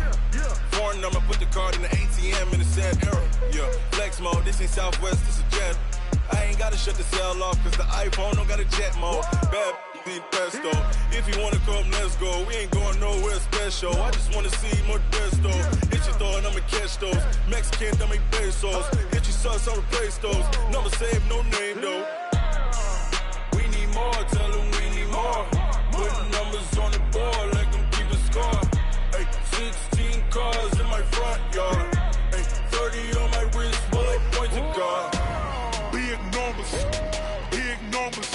Foreign number, put the card in the ATM in the sad era. Yeah, flex mode, this ain't Southwest, this a jet. I ain't gotta shut the cell off, cause the iPhone don't got a jet mode. Bad need pesto. If you wanna come, let's go. We ain't going nowhere special. I just wanna see more Modesto. Hit your throw and I'ma catch those. Mexican, dummy pesos. Hit your sauce, I'll replace those. Number save, no name though. We need more, tell them we need more. Putting numbers on the board like them keep a score. Hey, 16 cars in my front yard. Hey, 30 on my wrist, while I point to God. Big numbers,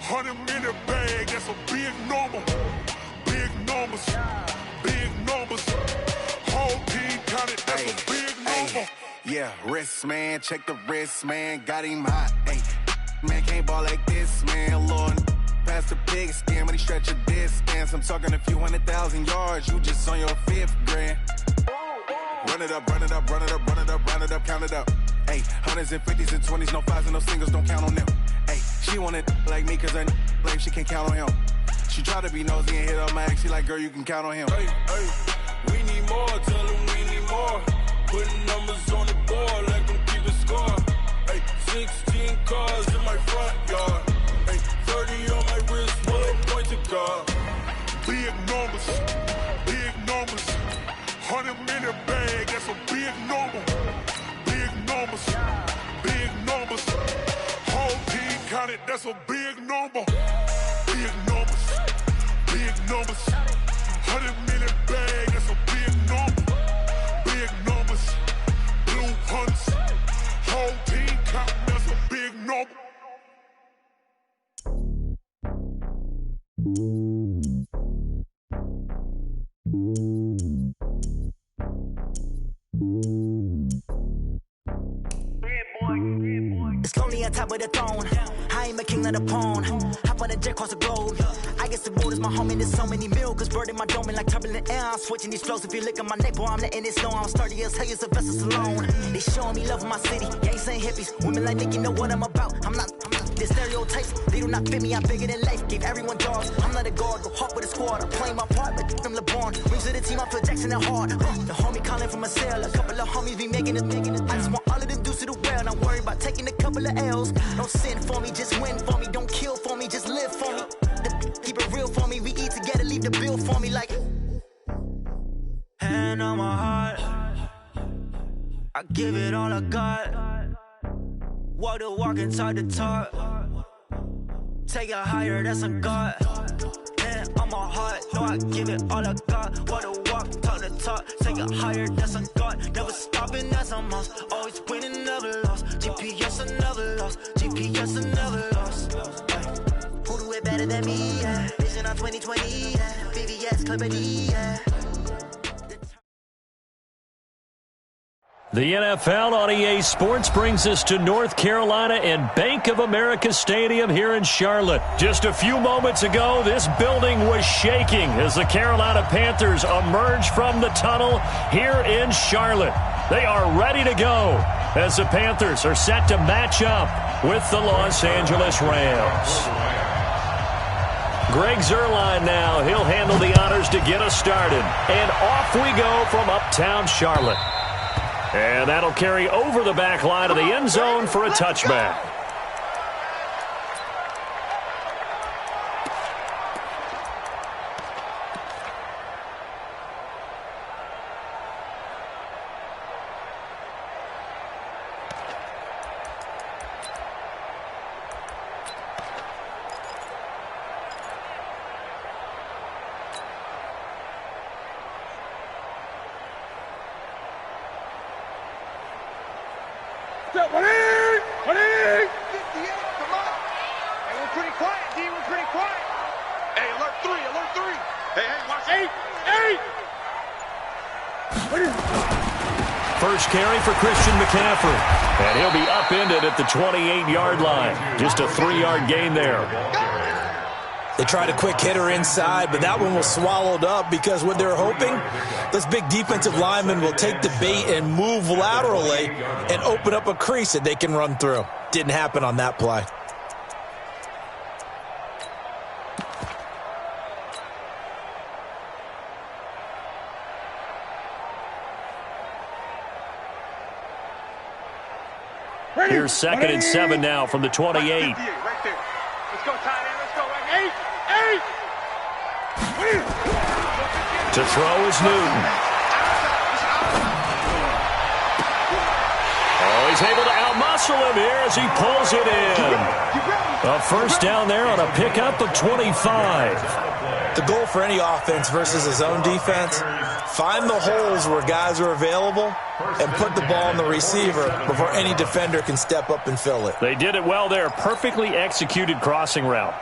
100-minute bag, that's a big number. Big numbers, whole team counted, that's a big number. Yeah, wrist man, check the wrist man, got him hot. Ay, man can't ball like this, man. Lord, past the pig skin, but he stretch a distance. I'm talking a few 100,000 yards, you just on your 5th grand. Run it up, count it up. Ay, 100s and 50s and 20s, no 5s and no singles, don't count on them. Ay, she wanted like me, cause her like she can't count on him. She tried to be nosy and hit up my ex, she like, girl, you can count on him. Hey, we need more, tell them we need more. Putting numbers on the board like them keep a score. Hey, 16 cars in my front yard. Hey, 30 on my wrist, while I point to God. Big numbers, 100-minute bag, that's a big number. Big numbers, whole team counted, that's a big number. Big numbers, 100-minute bag, that's a big number. Big numbers, blue hunts, whole team counting, that's a big number. of the throne. I ain't a king of the pawn. Hop on a jet across the globe. I guess the world is my home and there's so many milk. Bird in my dome and like turbulent air. I'm switching these flows. If you look at my neck, boy, I'm letting it slow. I'm sturdy as hell, it's a vessel alone. They showing me love in my city. Gang saying hippies. Women like Nick, you know what I'm about. I'm not the stereotypes. They do not fit me. I'm bigger than life. Gave everyone jobs. I'm not a guard. Go hard with a squad. I'm playing my part, but I'm LeBron. Rings to the team. I feel Jackson and hard. The homie calling from a cell. A couple of homies be making it. I just want all of them dudes to the well. Not worried about taking a couple of L's. Don't sin for me, just win for me. Don't kill for me, just live for me. Keep it real for me. We eat together, leave the bill for me like. Hand on my heart, I give it all I got. Walk the walk and talk the talk. Take it higher, that's a God. Hand on my heart, no, I give it all I got. Walk the walk, talk the talk. Take it higher, that's a God. Never stopping, that's a must. Always winning, never lost. GPS, I never lost. GPS, I never lost. Who do it better than me? Yeah. Vision on 2020. Yeah. VVS, Clippity. Yeah. The NFL on EA Sports brings us to North Carolina and Bank of America Stadium here in Charlotte. Just a few moments ago, this building was shaking as the Carolina Panthers emerge from the tunnel here in Charlotte. They are ready to go as the Panthers are set to match up with the Los Angeles Rams. Greg Zuerlein now. He'll handle the honors to get us started. And off we go from uptown Charlotte. And that'll carry over the back line of the end zone for a touchback. First carry for Christian McCaffrey. And he'll be upended at the 28-yard line. Just a 3-yard gain there. They tried a quick hitter inside, but that one was swallowed up because what they're hoping, those big defensive linemen will take the bait and move laterally and open up a crease that they can run through. Didn't happen on that play. Here's 2nd and 7 now from the 28. Right there. Let's go, tight end. Let's go. 8. To throw is Newton. Oh, he's able to outmuscle him here as he pulls it in. A first down there on a pickup of 25. The goal for any offense versus his own defense, find the holes where guys are available and put the ball on the receiver before any defender can step up and fill it. They did it well there. Perfectly executed crossing route.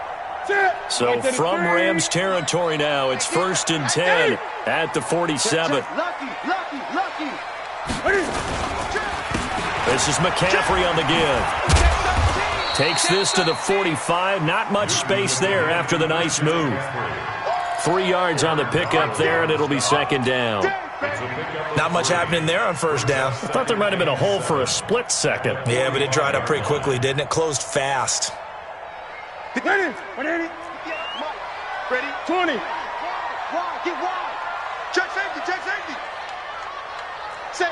So from Rams territory now, it's 1st and 10 at the 47. This is McCaffrey on the give. Takes this to the 45. Not much space there after the nice move. 3 yards on the pickup there, and it'll be 2nd down. Not much happening there on 1st down. I thought there might have been a hole for a split second. Yeah, but it dried up pretty quickly, didn't it? Closed fast. Ready? 20. Wide, get wide. Check safety. Safe.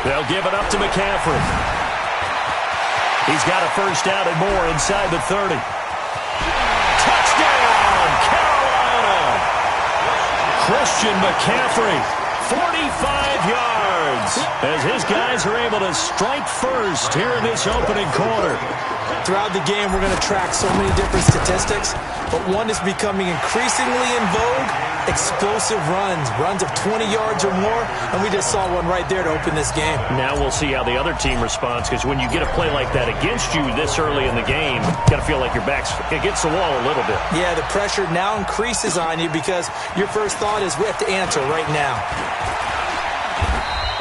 They'll give it up to McCaffrey. He's got a first down and more inside the 30. Touchdown, Carolina! Christian McCaffrey, 45 yards, as his guys are able to strike first here in this opening quarter. Throughout the game, we're going to track so many different statistics, but one is becoming increasingly in vogue: explosive runs of 20 yards or more, and we just saw one right there to open this game. Now we'll see how the other team responds, because when you get a play like that against you this early in the game, you got to feel like your back's against the wall a little bit. Yeah, the pressure now increases on you because your first thought is we have to answer right now.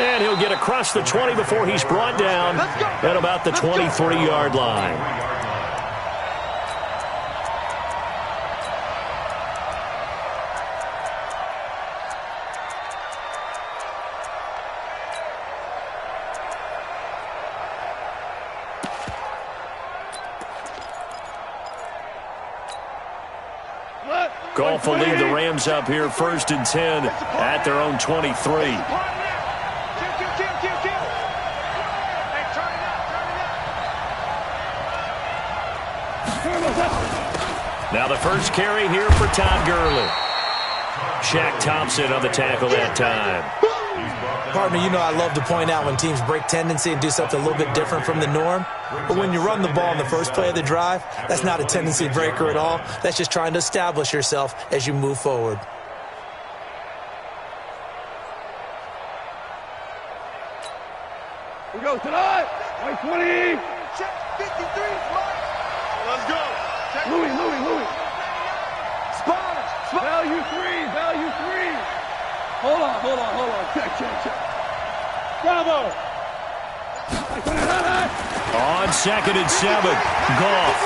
And he'll get across the 20 before he's brought down at about the 23-yard line. Goff will lead the Rams up here 1st and 10 at their own 23. Now the first carry here for Todd Gurley. Shaq Thompson on the tackle that time. Pardon me, you know I love to point out when teams break tendency and do something a little bit different from the norm. But when you run the ball in the first play of the drive, that's not a tendency breaker at all. That's just trying to establish yourself as you move forward. We go tonight. 20. Check 53, Mike. Let's go. Louis. Spot. Value three. Hold on. Check. Bravo. On 2nd and 7, Goff.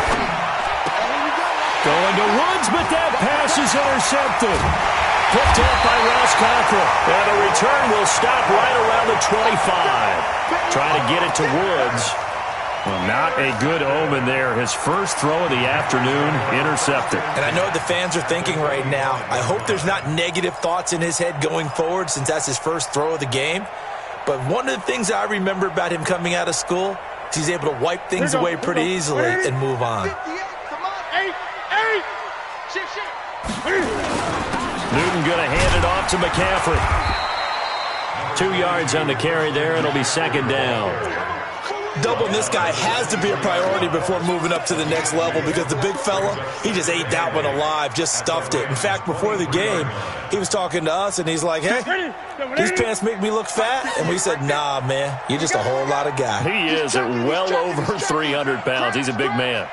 Going to Woods, but that pass is intercepted. Picked up by Ross Cockrell. And the return will stop right around the 25. Trying to get it to Woods. Well, not a good omen there. His first throw of the afternoon, intercepted. And I know what the fans are thinking right now. I hope there's not negative thoughts in his head going forward since that's his first throw of the game. But one of the things I remember about him coming out of school is he's able to wipe things away pretty easily and move on. Newton going to hand it off to McCaffrey. 2 yards on the carry there. It'll be 2nd down. Doubling this guy has to be a priority before moving up to the next level because the big fella, he just ate that one alive, just stuffed it. In fact, before the game, he was talking to us, and he's like, hey, these pants make me look fat? And we said, nah, man, you're just a whole lot of guy. He is at well over 300 pounds. He's a big man.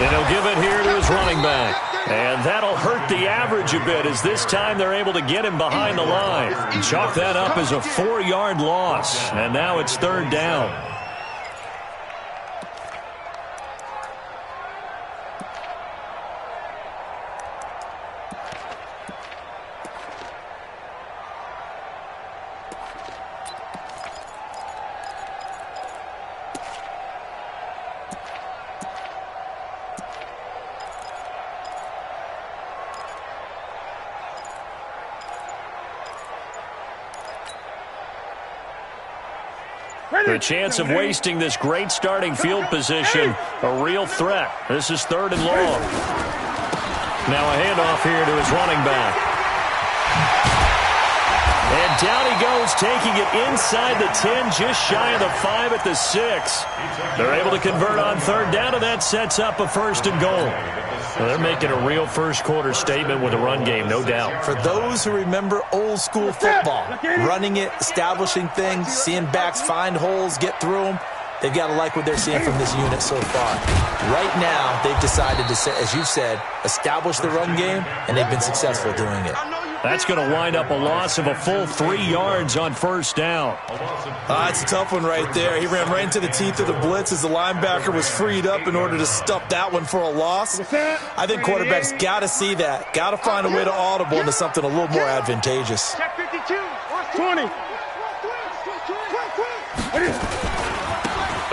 And he'll give it here to his running back. And that'll hurt the average a bit as this time they're able to get him behind the line. Chalk that up as a 4-yard loss. And now it's 3rd down. The chance of wasting this great starting field position, a real threat. This is 3rd and long. Now a handoff here to his running back. And down he goes, taking it inside the 10, just shy of the 5 at the 6. They're able to convert on 3rd down, and that sets up a 1st and goal. Well, they're making a real first-quarter statement with a run game, no doubt. For those who remember old-school football, running it, establishing things, seeing backs find holes, get through them, they've got to like what they're seeing from this unit so far. Right now, they've decided to, as you've said, establish the run game, and they've been successful doing it. That's going to wind up a loss of a full 3 yards on 1st down. It's a tough one right there. He ran right into the teeth of the blitz as the linebacker was freed up in order to stuff that one for a loss. I think quarterbacks got to see that. Got to find a way to audible into something a little more advantageous. Check 52. 20.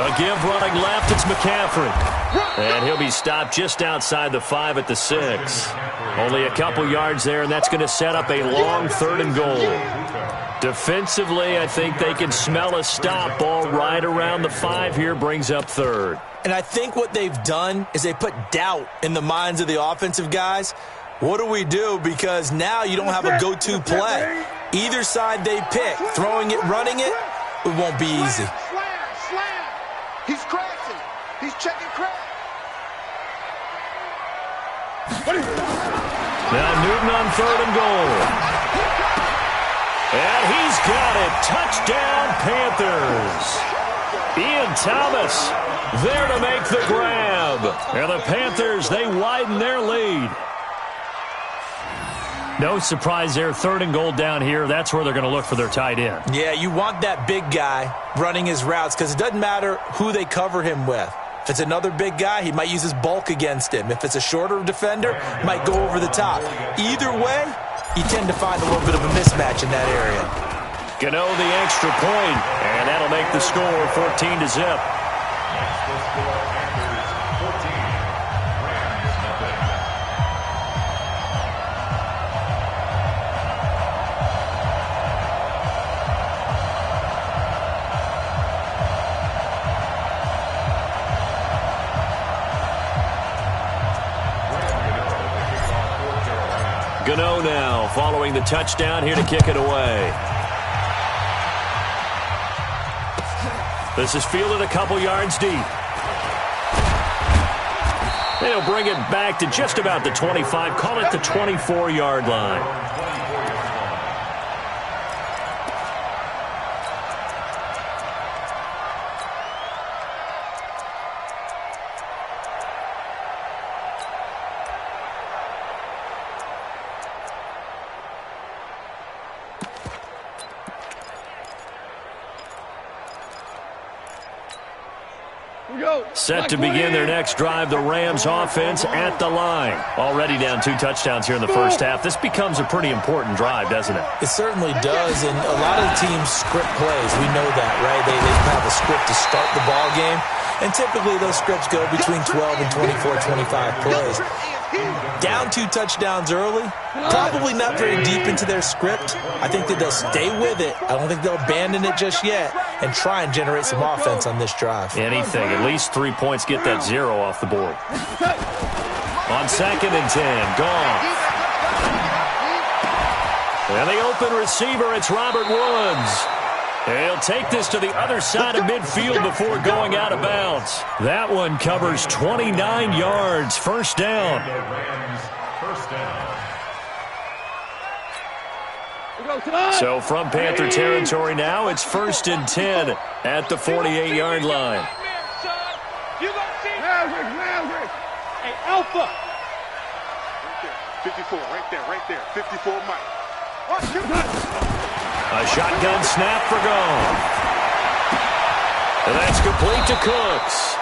A give running left, it's McCaffrey. And he'll be stopped just outside the 5 at the 6. Only a couple yards there, and that's going to set up a long 3rd and goal. Defensively, I think they can smell a stop. Ball right around the 5 here, brings up 3rd. And I think what they've done is they put doubt in the minds of the offensive guys. What do we do? Because now you don't have a go-to play. Either side they pick, throwing it, running it, it won't be easy. Slam. He's crashing. He's checking crack. Now Newton on 3rd and goal. And he's got it. Touchdown, Panthers. Ian Thomas there to make the grab. And the Panthers, they widen their lead. No surprise there. 3rd and goal down here. That's where they're going to look for their tight end. Yeah, you want that big guy running his routes because it doesn't matter who they cover him with. If it's another big guy, he might use his bulk against him. If it's a shorter defender, he might go over the top. Either way, you tend to find a little bit of a mismatch in that area. Gano the extra point, and that'll make the score 14-0. Next to score Panthers 14, Rams nothing. Gano now following the touchdown here to kick it away. This is fielded a couple yards deep. They'll bring it back to just about the 25. Call it the 24-yard line. Set to begin their next drive, the Rams offense at the line. Already down 2 touchdowns here in the first half. This becomes a pretty important drive, doesn't it? It certainly does, and a lot of the teams script plays. We know that, right? They have a script to start the ball game, and typically those scripts go between 12 and 24, 25 plays. Down 2 touchdowns early, probably not very deep into their script. I think that they'll stay with it. I don't think they'll abandon it just yet and try and generate some offense on this drive. Anything. At least 3 points. Get that 0 off the board. On 2nd and 10, Goff. And the open receiver, it's Robert Woods. He'll take this to the other side of midfield before going out of bounds. That one covers 29 yards. First down. The Rams first down. So from Panther territory now, it's 1st and 10 at the 48-yard line. Hey, Alpha. Right there. 54, right there. 54, Mike. A shotgun snap for Goff. And that's complete to Cooks.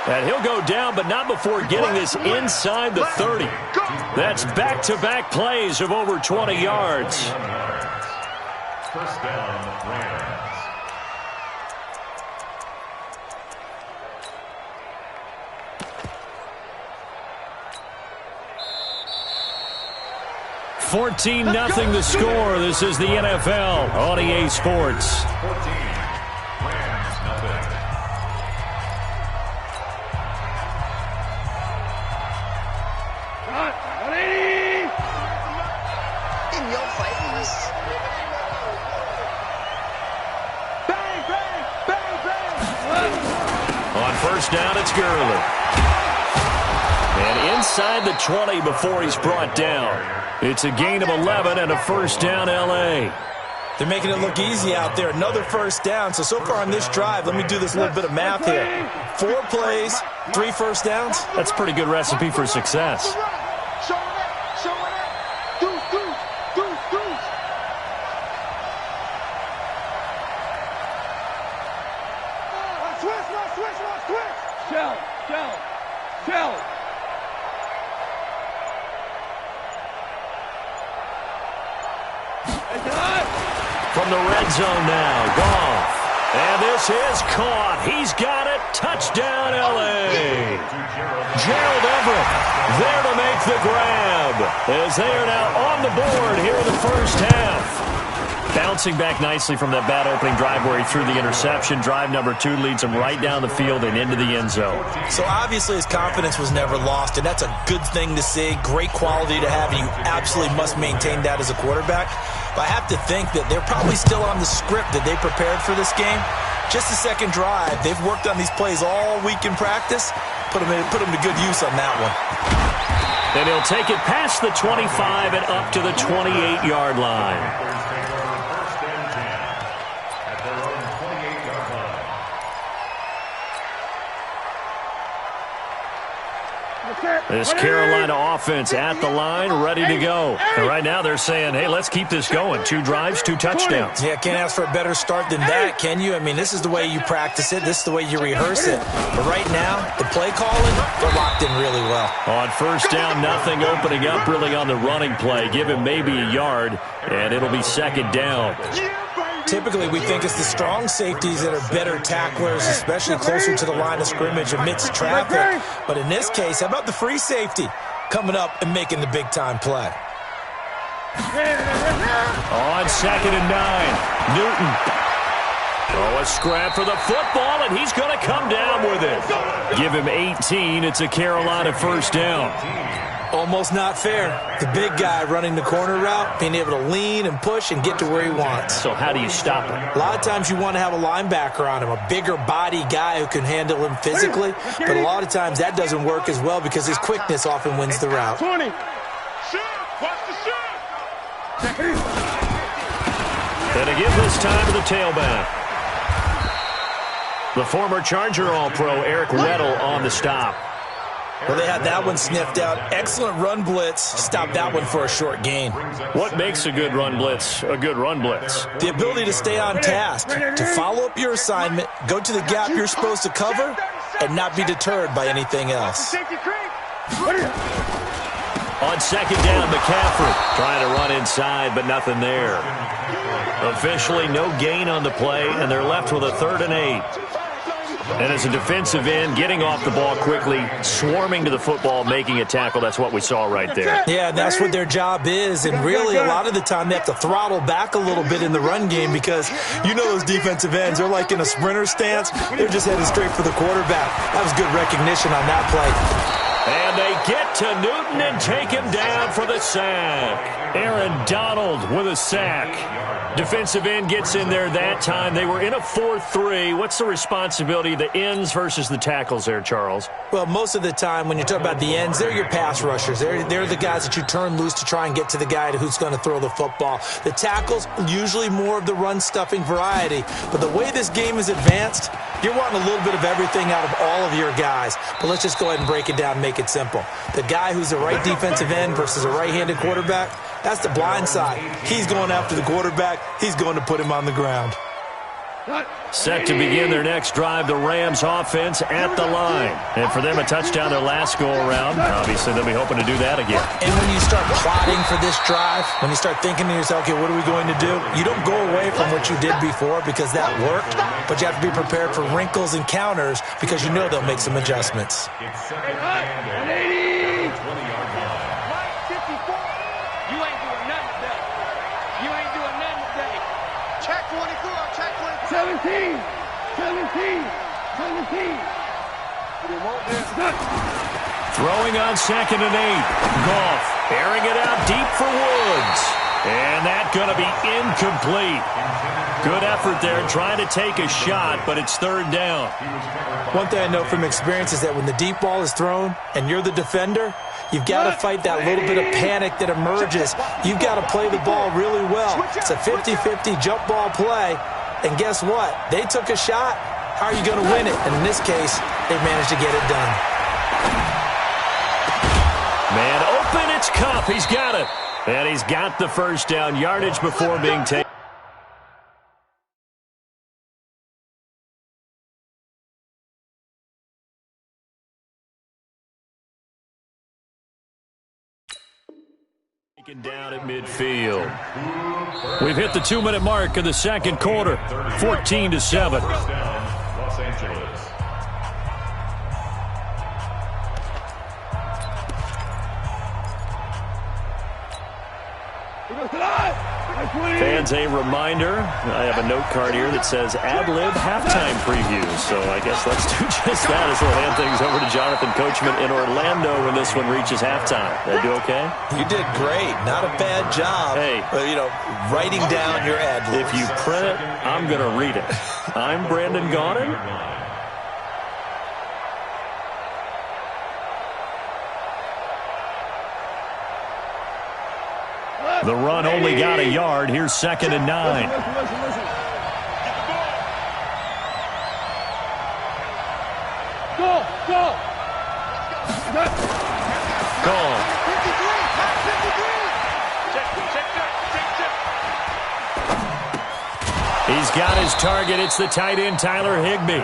And he'll go down, but not before getting this inside the 30. That's back-to-back plays of over 20 yards. First down, Rams. $14-0 the score. This is the NFL on EA Sports. 14, Rams nothing. In your face. Bang, bang, bang, bang. On first down, it's Gurley. And inside the 20 before he's brought down. It's a gain of 11 and a first down, L.A. They're making it look easy out there. Another first down. So far on this drive, let me do this little bit of math here. 4 plays, 3 first downs. That's a pretty good recipe for success. From the red zone now, Goff. And this is caught. He's got it. Touchdown, L.A. Gerald Everett there to make the grab as they are now on the board here in the first half. Bouncing back nicely from that bad opening drive where he threw the interception. Drive number 2 leads him right down the field and into the end zone. So obviously his confidence was never lost, and that's a good thing to see. Great quality to have, and you absolutely must maintain that as a quarterback. But I have to think that they're probably still on the script that they prepared for this game. Just the second drive. They've worked on these plays all week in practice. Put them to good use on that one. And he'll take it past the 25 and up to the 28-yard line. First and 10 at their own 28-yard line. This Carolina offense at the line, ready to go. And right now they're saying, hey, let's keep this going. 2 drives, 2 touchdowns. Yeah, can't ask for a better start than that, can you? I mean, this is the way you practice it. This is the way you rehearse it. But right now, the play calling, they're locked in really well. On first down, nothing opening up really on the running play. Give him maybe a yard, and it'll be second down. Typically, we think it's the strong safeties that are better tacklers, especially closer to the line of scrimmage amidst traffic. But in this case, how about the free safety coming up and making the big-time play? On second and 9, Newton. Oh, a scrap for the football, and he's going to come down with it. Give him 18. It's a Carolina first down. Almost not fair. The big guy running the corner route, being able to lean and push and get to where he wants. So how do you stop him? A lot of times you want to have a linebacker on him, a bigger body guy who can handle him physically. But a lot of times that doesn't work as well because his quickness often wins the route. 20. Shoot. Watch the shoot. And to give this time to the tailback. The former Charger All-Pro Eric Weddle on the stop. Well, they had that one sniffed out. Excellent run blitz. Stopped that one for a short gain. What makes a good run blitz a good run blitz? The ability to stay on task, to follow up your assignment, go to the gap you're supposed to cover, and not be deterred by anything else. On second down, McCaffrey trying to run inside, but nothing there. Officially, no gain on the play, and they're left with a 3rd and 8. And as a defensive end, getting off the ball quickly, swarming to the football, making a tackle, that's what we saw right there. Yeah, that's what their job is. And really, a lot of the time, they have to throttle back a little bit in the run game because you know those defensive ends, they're like in a sprinter stance. They're just headed straight for the quarterback. That was good recognition on that play. And they get to Newton and take him down for the sack. Aaron Donald with a sack. Defensive end gets in there that time. They were in a 4-3. What's the responsibility of the ends versus the tackles there, Charles? Well, most of the time when you talk about the ends, they're your pass rushers. They're the guys that you turn loose to try and get to the guy who's going to throw the football. The tackles, usually more of the run-stuffing variety. But the way this game is advanced, you're wanting a little bit of everything out of all of your guys. But let's just go ahead and break it down and make it simple. The guy who's the right defensive end versus a right-handed quarterback, that's the blind side. He's going after the quarterback. He's going to put him on the ground. Set to begin their next drive, the Rams offense at the line. And for them, a touchdown their last go-around. Obviously, they'll be hoping to do that again. And when you start plotting for this drive, when you start thinking to yourself, okay, what are we going to do? You don't go away from what you did before because that worked, but you have to be prepared for wrinkles and counters because you know they'll make some adjustments. It's 2nd and 80. 20-yard line. Mike 54. You ain't doing nothing today. You ain't doing nothing today. Check 24. Check 24. 17. 17. 17. Throwing on 2nd and 8. Goff airing it out deep for Woods. And that's going to be incomplete. Good effort there trying to take a shot, but it's 3rd down. One thing I know from experience is that when the deep ball is thrown and you're the defender, you've got to fight that little bit of panic that emerges. You've got to play the ball really well. It's a 50-50 jump ball play. And guess what? They took a shot. How are you going to win it? And in this case, they managed to get it done. Man open, it's Cup. He's got it. And he's got the first down, yardage before being taken. Down at midfield. We've hit the 2-minute mark of the second quarter. 14-7. Los Angeles. Fans, a reminder, I have a note card here that says ad-lib halftime previews. So I guess let's do just that as we'll hand things over to Jonathan Coachman in Orlando when this one reaches halftime. Did I do okay? You did great. Not a bad job. Hey. Writing down your ad-libs. If you print it, I'm going to read it. I'm Brandon Gaudin. The run only got a yard. Here's 2nd and 9. Call. He's got his target. It's the tight end, Tyler Higbee.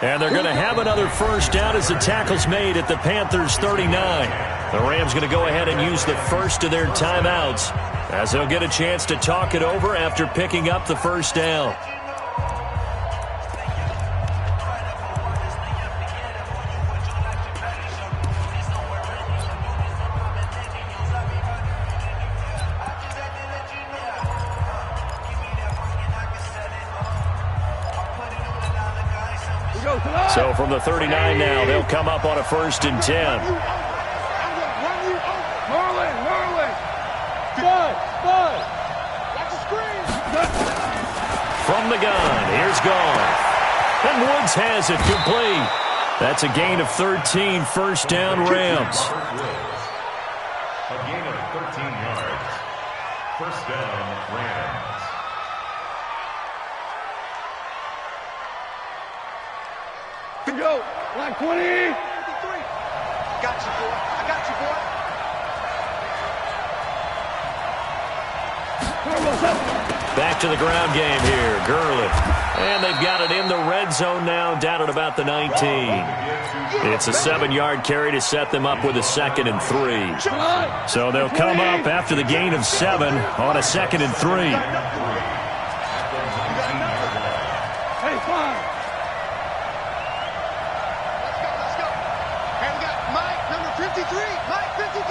And they're going to have another first down as the tackle's made at the Panthers' 39. The Rams going to go ahead and use the first of their timeouts as they'll get a chance to talk it over after picking up the first down. So from the 39 now, they'll come up on a 1st and 10. From the gun, here's Goff. And Woods has it complete. That's a gain of 13, first down Rams. A gain of 13 yards. First down Rams. Go. Line 20. 53. Got you, boy. I got you, boy. Back to the ground game here. Gurley. And they've got it in the red zone now, down at about the 19. It's a 7-yard carry to set them up with a 2nd and 3. So they'll come up after the gain of 7 on a 2nd and 3. Hey, fine. Mike 53.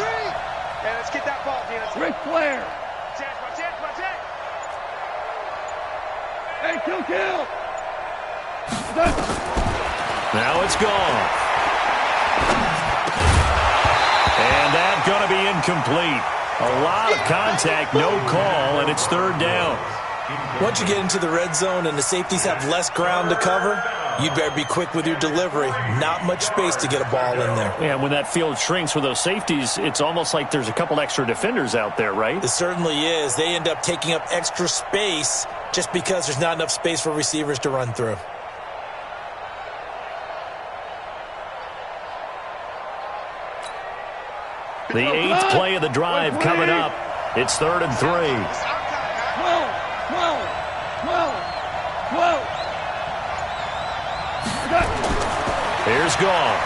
Yeah, let's get that ball, Dennis. Ric Flair. Chance. Hey, kill. Now it's gone. And that's going to be incomplete. A lot of contact, no call, and it's 3rd down. Once you get into the red zone and the safeties have less ground to cover, you better be quick with your delivery. Not much space to get a ball in there. Yeah, when that field shrinks with those safeties, it's almost like there's a couple extra defenders out there, right? It certainly is. They end up taking up extra space just because there's not enough space for receivers to run through. The 8th play of the drive coming up. It's 3rd and 3. 12. Here's Goff.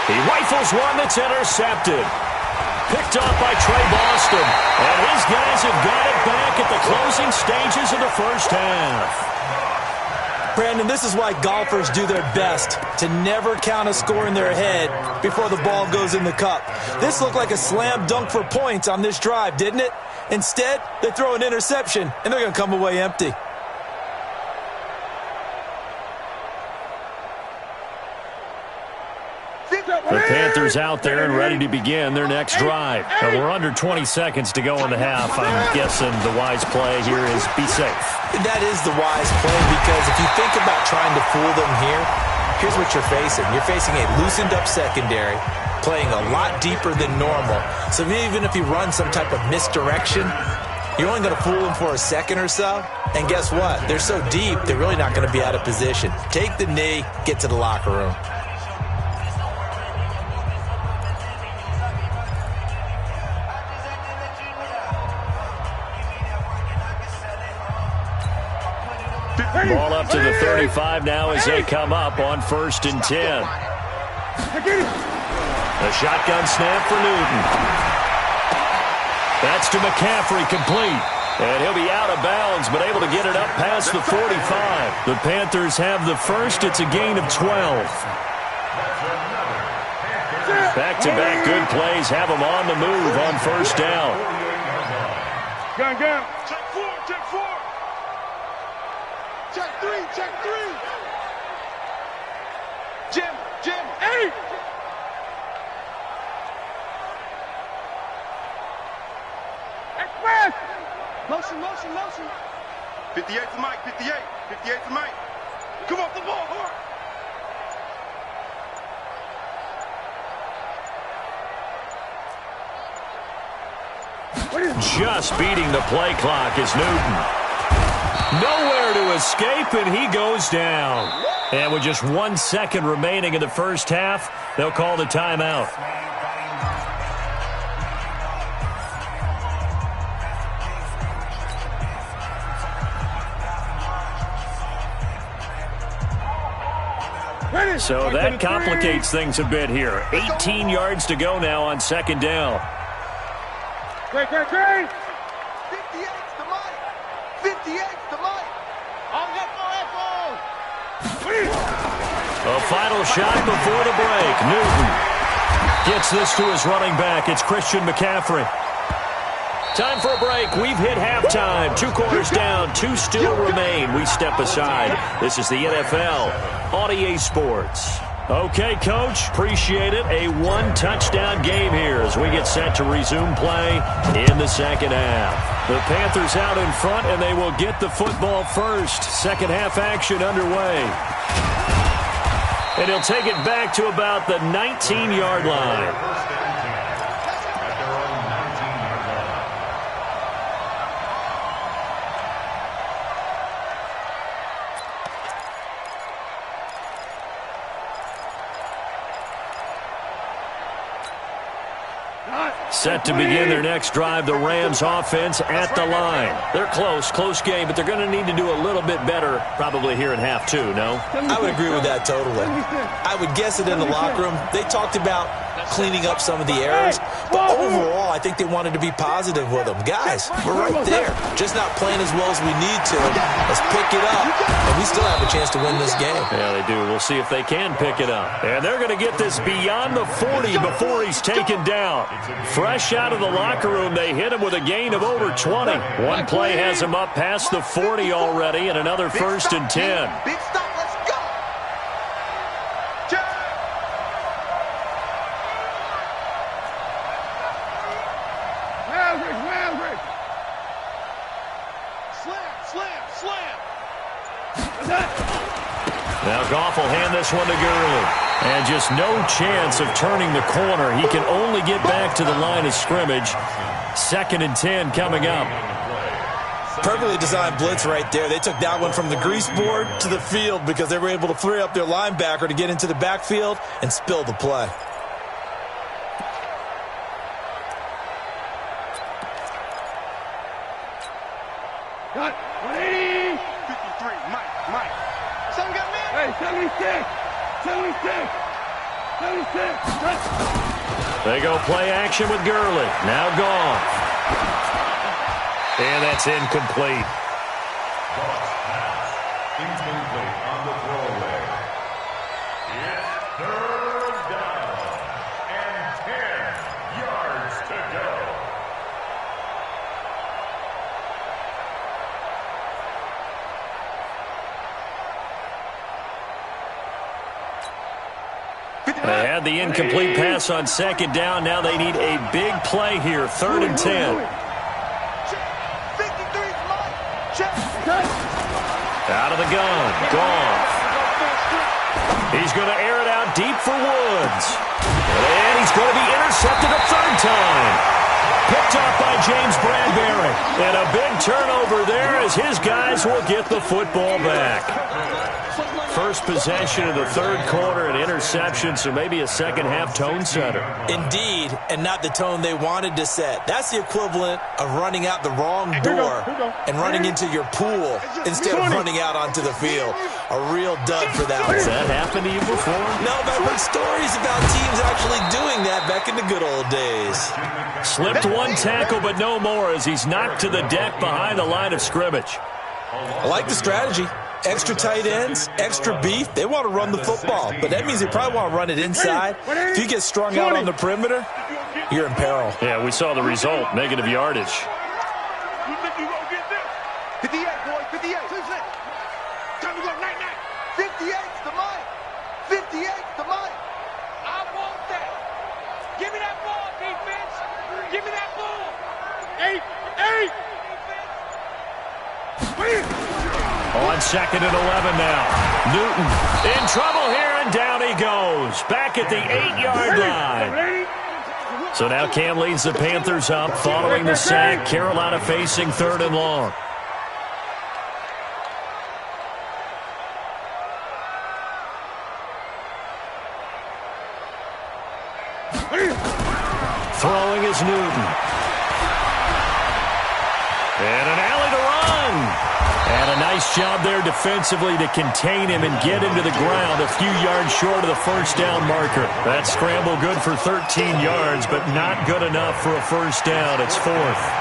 He rifles one that's intercepted. Picked off by Trey Boston. And his guys have got it back at the closing stages of the first half. Brandon, this is why golfers do their best to never count a score in their head before the ball goes in the cup. This looked like a slam dunk for points on this drive, didn't it? Instead, they throw an interception, and they're going to come away empty. The Panthers out there and ready to begin their next drive. Now we're under 20 seconds to go in the half. I'm guessing the wise play here is be safe. That is the wise play, because if you think about trying to fool them here, here's what you're facing. You're facing a loosened-up secondary, playing a lot deeper than normal. So even if you run some type of misdirection, you're only going to fool them for a second or so. And guess what? They're so deep, they're really not going to be out of position. Take the knee, get to the locker room. Ball up to the 35 now as they come up on 1st and 10. The shotgun snap for Newton. That's to McCaffrey, complete. And he'll be out of bounds, but able to get it up past the 45. The Panthers have the first. It's a gain of 12. Back-to-back good plays have them on the move on 1st down. Gun. Check 4. Check 3. Jim. 8. Express. Motion. 58 to Mike. 58 to Mike. Come off the ball, hard. Just beating the play clock is Newton. Nowhere to escape, and he goes down. And with just 1 second remaining in the first half, they'll call the timeout. So that complicates things a bit here. 18 yards to go now on second down. Great. 58's the mic. 58's the mic. On that ball. A final shot before the break. Newton gets this to his running back. It's Christian McCaffrey. Time for a break. We've hit halftime. 2 quarters down. 2 still remain. We step aside. This is the NFL on EA Sports. Okay, Coach. Appreciate it. A 1-touchdown game here as we get set to resume play in the second half. The Panthers out in front, and they will get the football first. Second half action underway. And he'll take it back to about the 19-yard line. Set to begin their next drive, the Rams offense at the line. They're close game, but they're going to need to do a little bit better probably here in half 2, no? I would agree with that totally. I would guess it in the locker room. They talked about cleaning up some of the errors, but overall, I think they wanted to be positive with them. Guys, we're right there. Just not playing as well as we need to. Let's pick it up, and we still have a chance to win this game. Yeah, they do. We'll see if they can pick it up. And they're going to get this beyond the 40 before he's taken down. Fresh out of the locker room, they hit him with a gain of over 20. One play has him up past the 40 already, and another 1st and 10. Big stop, let's go. Slam. Now Goff will hand this one to Gurley. And just no chance of turning the corner. He can only get back to the line of scrimmage. 2nd and 10 coming up. Perfectly designed blitz right there. They took that one from the grease board to the field because they were able to free up their linebacker to get into the backfield and spill the play. Cut. 180. 53. Mike. Some got me. Hey, 76. They go play action with Gurley. Now Goff. And that's incomplete. Goff's pass. Incomplete on the throwaway. It's 3rd down and 10 yards to go. They had the incomplete pass on 2nd down. Now they need a big play here. 3rd and 10. Out of the gun. Goff. He's going to air it out deep for Woods. And he's going to be intercepted a 3rd time. Picked off by James Bradbury. And a big turnover there as his guys will get the football back. First possession of the 3rd quarter, an interception, so maybe a second-half tone setter. Indeed, and not the tone they wanted to set. That's the equivalent of running out the wrong door and running into your pool instead of running out onto the field. A real dud for that one. Has that happened to you before? No, but I've heard stories about teams actually doing that back in the good old days. Slipped one tackle, but no more as he's knocked to the deck behind the line of scrimmage. I like the strategy. Extra tight ends, extra beef. They want to run the football, but that means they probably want to run it inside. If you get strung out on the perimeter, you're in peril. Yeah, we saw the result, negative yardage. 58, boys, 58. Time to go, night. 58's the mic. 58's the mic. I want that. Give me that ball, defense. Give me that ball. 8. On 2nd and 11 now. Newton in trouble here, and down he goes. Back at the 8-yard line. So now Cam leads the Panthers up following the sack. Carolina facing 3rd and long. Throwing is Newton. And an alley to run. And a nice job there defensively to contain him and get him to the ground a few yards short of the first down marker. That scramble good for 13 yards, but not good enough for a first down. It's fourth.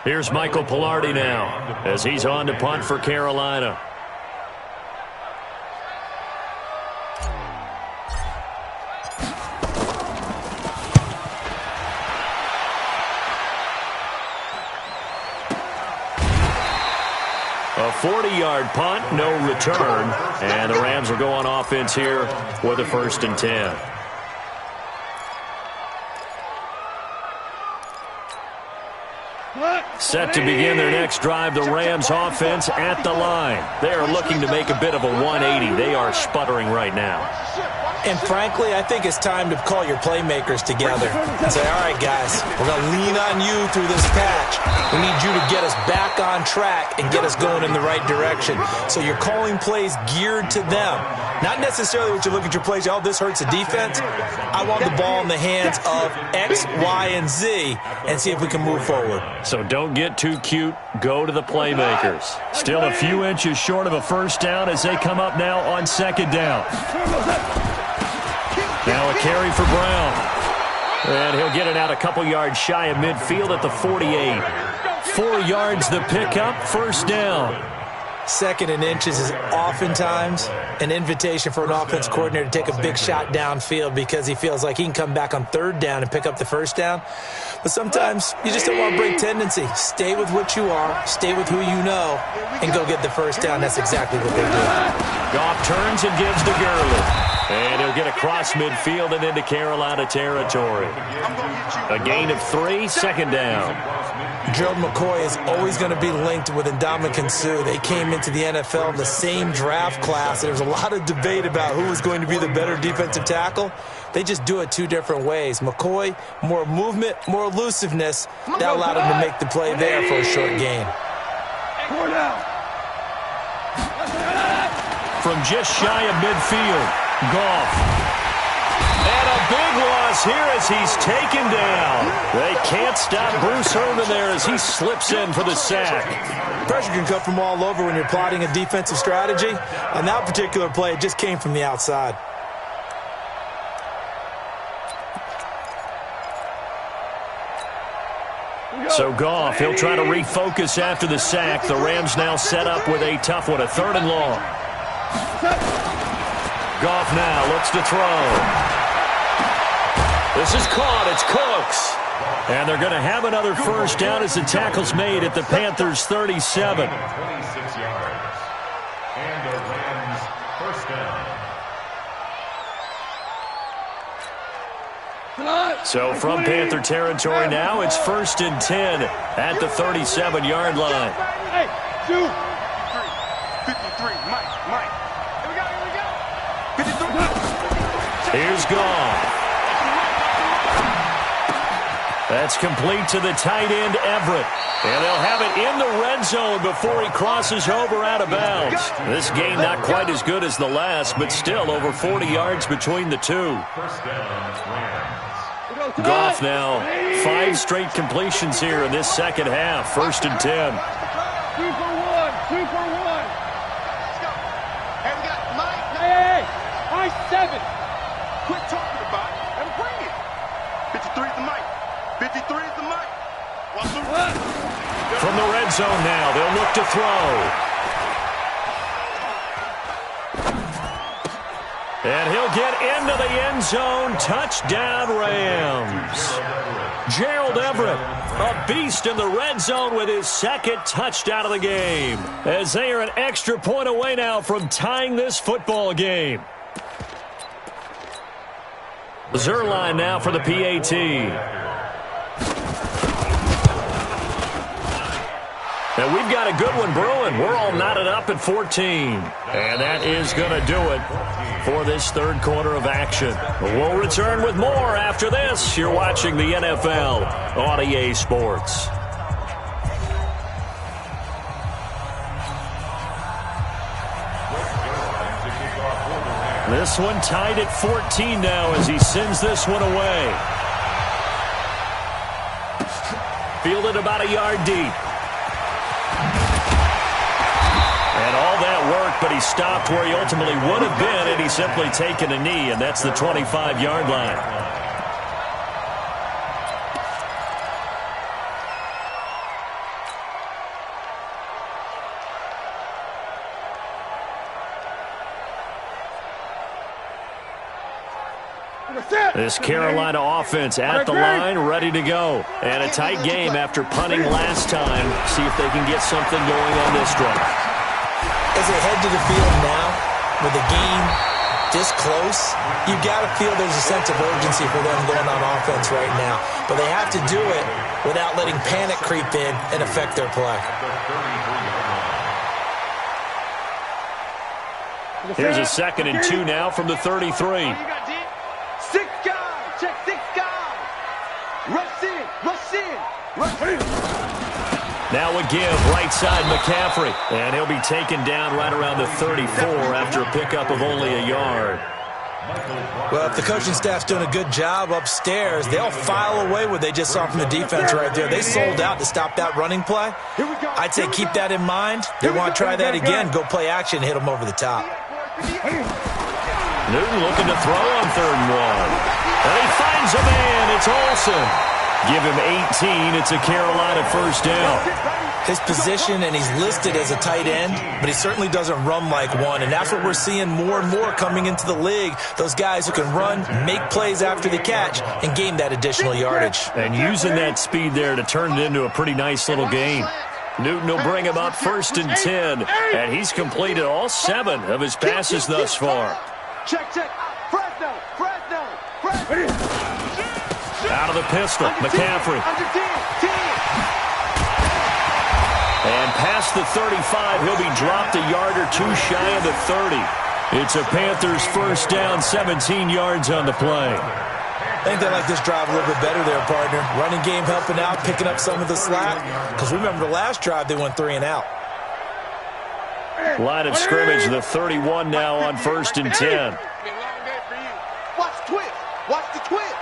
Here's Michael Pilardi now as he's on to punt for Carolina. A 40-yard punt, no return, and the Rams will go on offense here with a 1st and 10. Set to begin their next drive, the Rams offense at the line. They are looking to make a bit of a 180. They are sputtering right now. And frankly, I think it's time to call your playmakers together and say, all right, guys, we're going to lean on you through this patch. We need you to get us back on track and get us going in the right direction. So you're calling plays geared to them. Not necessarily what you look at your plays, oh, this hurts the defense. I want the ball in the hands of X, Y, and Z and see if we can move forward. So don't get too cute. Go to the playmakers. Still a few inches short of a first down as they come up now on 2nd down. Now a carry for Brown. And he'll get it out a couple yards shy of midfield at the 48. 4 yards the pickup, first down. 2nd and inches is oftentimes an invitation for an offense coordinator to take a big shot downfield because he feels like he can come back on 3rd down and pick up the first down. But sometimes you just don't want to break tendency. Stay with what you are, stay with who you know, and go get the first down. That's exactly what they do. Goff turns and gives to Gurley. And he'll get across midfield and into Carolina territory. A gain of 3, 2nd down. Gerald McCoy is always going to be linked with Ndamukong Suh. They came into the NFL in the same draft class. There was a lot of debate about who was going to be the better defensive tackle. They just do it 2 different ways. McCoy, more movement, more elusiveness. That allowed him to make the play there for a short gain. From just shy of midfield, Goff. And a big loss here as he's taken down. They can't stop Bruce Irvin there as he slips in for the sack. Pressure can come from all over when you're plotting a defensive strategy. On that particular play, it just came from the outside. So Goff, he'll try to refocus after the sack. The Rams now set up with a tough one, a 3rd and long. Goff now looks to throw. This is caught. It's Cooks. And they're going to have another first down as the tackle's made at the Panthers' 37. 26 yards. And the Rams first down. So from Panther territory now, it's 1st and 10 at the 37-yard line. Hey, 53, Mike. Here we go. 53. Here's Goff. That's complete to the tight end, Everett. And they'll have it in the red zone before he crosses over out of bounds. This game not quite as good as the last, but still over 40 yards between the two. First down, Rams. Goff now, 5 straight completions here in this second half. 1st and 10. 2 for 1. 2 for 1. Hey, we got Mike. Hey, high 7. Quit talking about it and bring it. 53 is the mic. 53 is the mic. From the red zone now, they'll look to throw. And he'll get into the end zone. Touchdown, Rams. Gerald Everett, a beast in the red zone with his 2nd touchdown of the game. As they are an extra point away now from tying this football game. Zerline now for the PAT. And we've got a good one brewing. We're all knotted up at 14. And that is going to do it for this 3rd quarter of action. We'll return with more after this. You're watching the NFL on EA Sports. To kick off for the Rams. This one tied at 14 now as he sends this one away. Fielded about a yard deep. And all that work, but he stopped where he ultimately would have been had he simply taken a knee, and that's the 25-yard line. This Carolina offense at the line, ready to go. And a tight game after punting last time. See if they can get something going on this drive. As they head to the field now, with the game this close, you got to feel there's a sense of urgency for them going on offense right now. But they have to do it without letting panic creep in and affect their play. Here's a 2nd and 2 now from the 33. Six guys, check 6 guys. Rush in, rush in, rush in. Now a give, right side McCaffrey. And he'll be taken down right around the 34 after a pickup of only a yard. Well, if the coaching staff's doing a good job upstairs, they'll file away what they just saw from the defense right there. They sold out to stop that running play. I'd say keep that in mind. They want to try that again, go play action, hit them over the top. Newton looking to throw on 3rd and 1. And he finds a man. It's Olsen. Give him 18. It's a Carolina first down. His position, and he's listed as a tight end, but he certainly doesn't run like one, and that's what we're seeing more and more coming into the league. Those guys who can run, make plays after the catch, and gain that additional yardage. And using that speed there to turn it into a pretty nice little game. Newton will bring him up 1st and 10, and he's completed all 7 of his passes thus far. Check, check. Fresno. Out of the pistol, McCaffrey. Under 10. And past the 35, he'll be dropped a yard or 2 shy of the 30. It's a Panthers first down, 17 yards on the play. I think they like this drive a little bit better there, partner. Running game helping out, picking up some of the slack. Because remember the last drive, they went 3 and out. Line of scrimmage, the 31 now on 1st and 10. Watch the twist. Watch the twist.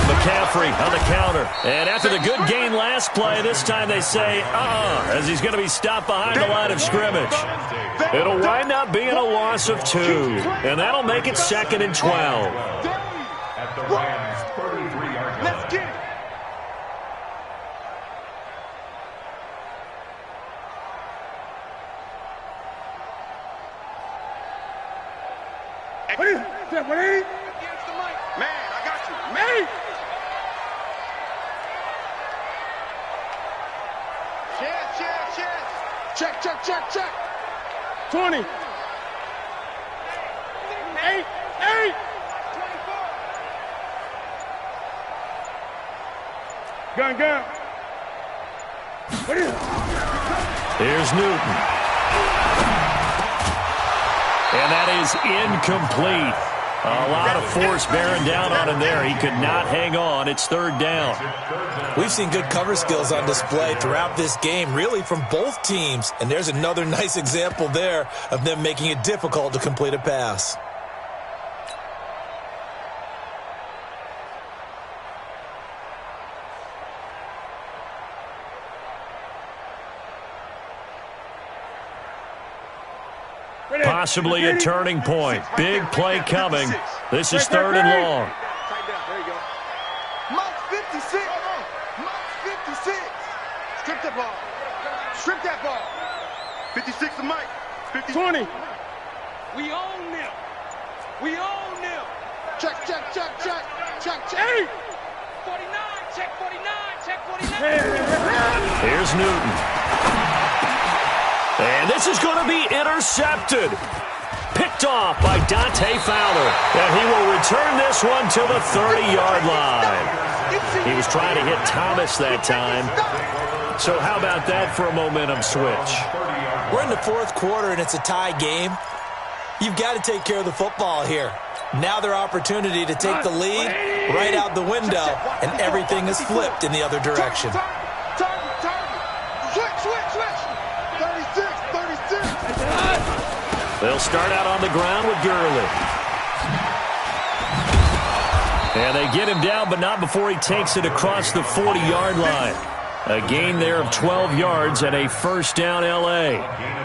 McCaffrey on the counter. And after the good gain last play, this time they say, as he's going to be stopped behind the line of scrimmage. It'll wind up being a loss of 2. And that'll make it 2nd and 12. At the Rams' 33-yard line. Let's get it. Man, I got you. Man! Check. 20. 8. Gun. Here's Newton. And that is incomplete. A lot of force bearing down on him there. He could not hang on. It's 3rd down. We've seen good cover skills on display throughout this game, really from both teams. And there's another nice example there of them making it difficult to complete a pass. Possibly a turning point. Big play coming. This is 3rd and long. There you go. Mike 56. Strip that ball. 56 to Mike. 20. We own them. Check. 8. 49. Check 49. Here's Newton. And this is going to be intercepted. Picked off by Dante Fowler. And he will return this one to the 30-yard line. He was trying to hit Thomas that time. So how about that for a momentum switch? We're in the 4th quarter, and it's a tie game. You've got to take care of the football here. Now their opportunity to take the lead right out the window, and everything is flipped in the other direction. Switch. 36. They'll start out on the ground with Gurley. And they get him down, but not before he takes it across the 40-yard line. A gain there of 12 yards and a first down L.A.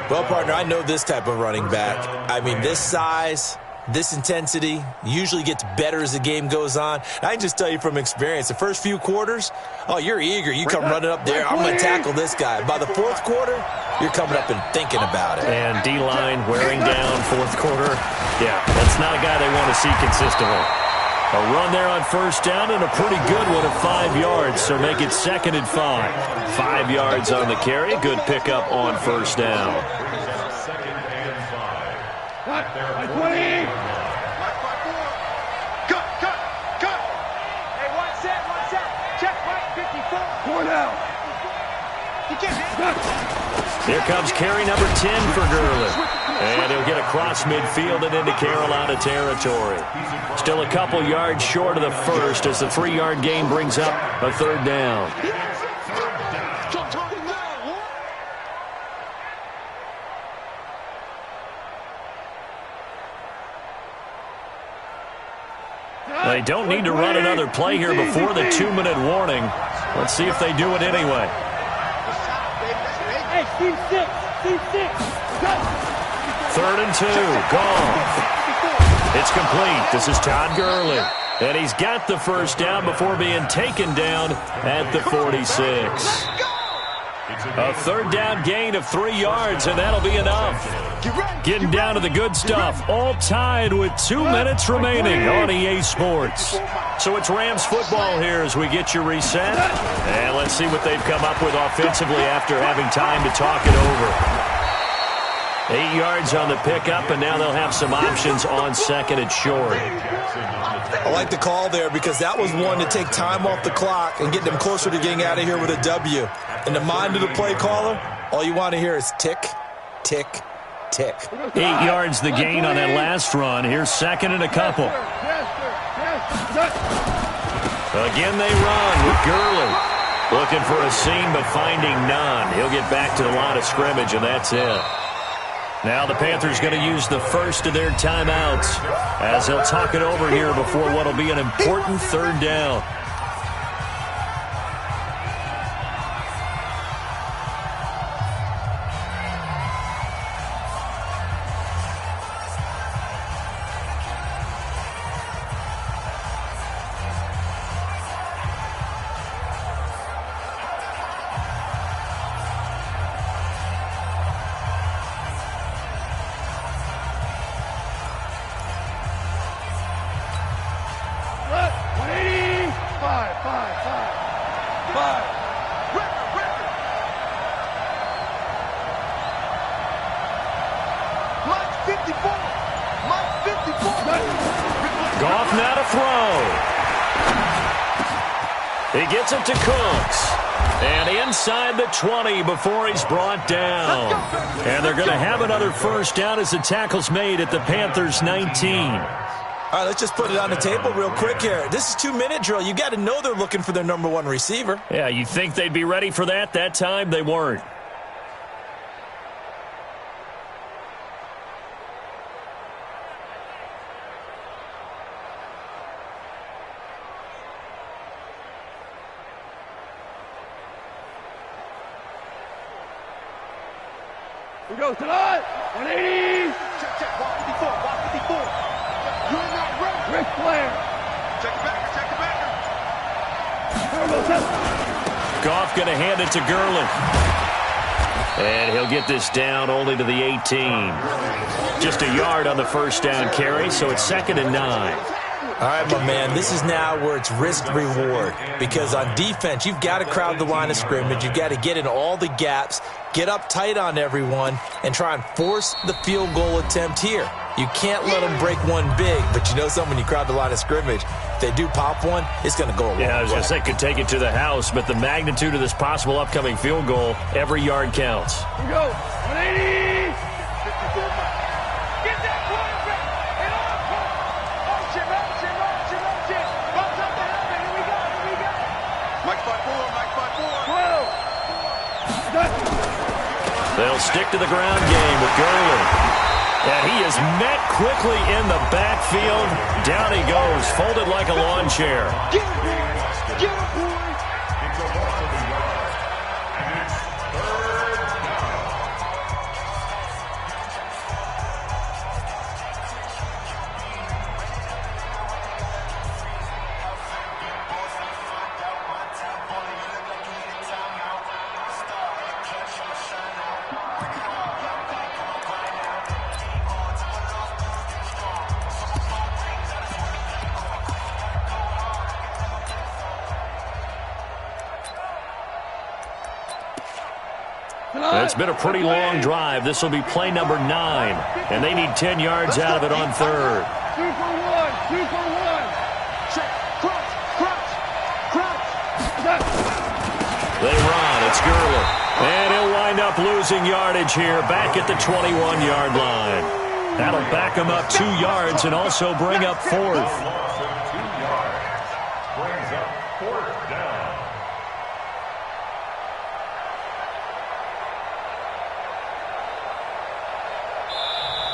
Well, partner, I know this type of running back. I mean, this size, this intensity usually gets better as the game goes on. I can just tell you from experience, the first few quarters, oh, you're eager. You come running up there, I'm going to tackle this guy. By the fourth quarter, you're coming up and thinking about it. And D-line wearing down fourth quarter. Yeah, that's not a guy they want to see consistently. A run there on first down and a pretty good one of 5 yards, so make it 2nd and 5. 5 yards on the carry. Good pickup on first down. 2nd and 5. At their 20. 40. Cut. Hey, one set. Check right, 54. 4 down. Here comes carry number 10 for Gurley. And he'll get across midfield and into Carolina territory. Still a couple yards short of the first as the 3-yard gain brings up a 3rd down. They don't need to run another play here before the 2-minute warning. Let's see if they do it anyway. Hey, C6, go. 3rd and 2, Goff. It's complete. This is Todd Gurley. And he's got the first down before being taken down at the 46. A 3rd down gain of 3 yards, and that'll be enough. Getting down to the good stuff. All tied with 2 minutes remaining on EA Sports. So it's Rams football here as we get you reset. And let's see what they've come up with offensively after having time to talk it over. 8 yards on the pickup, and now they'll have some options on 2nd and short. I like the call there because that was one to take time off the clock and get them closer to getting out of here with a W. In the mind of the play caller, all you want to hear is tick, tick, tick. 8 yards the gain on that last run. Here's 2nd and a couple. Again they run with Gurley. Looking for a seam, but finding none. He'll get back to the line of scrimmage, and that's it. Now the Panthers going to use the first of their timeouts as they'll talk it over here before what will be an important 3rd down. Goff now to throw. He gets it to Cooks. And inside the 20 before he's brought down. And they're going to have another first down as the tackle's made at the Panthers' 19. All right, let's just put it on the table real quick here. This is 2-minute drill. You got to know they're looking for their number 1 receiver. Yeah, you think they'd be ready for that? That time they weren't. We go tonight. 180. Check. Walk 54. You're not ready. Ric Flair. Check the backer. Goff going to hand it to Gurley. And he'll get this down only to the 18. Just a yard on the first down carry, so it's 2nd and 9. All right, my man, this is now where it's risk-reward. Because on defense, you've got to crowd the line of scrimmage. You've got to get in all the gaps, get up tight on everyone, and try and force the field goal attempt here. You can't let them break one big, but you know something, when you crowd the line of scrimmage, if they do pop one, it's going to go a long way. Yeah, I was going to say, could take it to the house, but the magnitude of this possible upcoming field goal, every yard counts. Here we go. 180. Get that quarterback. And motion. Runs up the helmet. Here we go. Mike 5-4. 12. They'll stick to the ground game with Gurley. And he is met quickly in the backfield. Down he goes, folded like a lawn chair. Get him, boy! Get him, boy! It's a loss of a yard. And it's third down. It's been a pretty long drive. This will be play number 9, and they need 10 yards out of it on third. 2 for 1, 2 for 1. Check, crouch. They run. It's Gurley. And he'll wind up losing yardage here back at the 21-yard line. That'll back him up 2 yards and also bring up fourth. Loss of 2 yards. Brings up fourth down.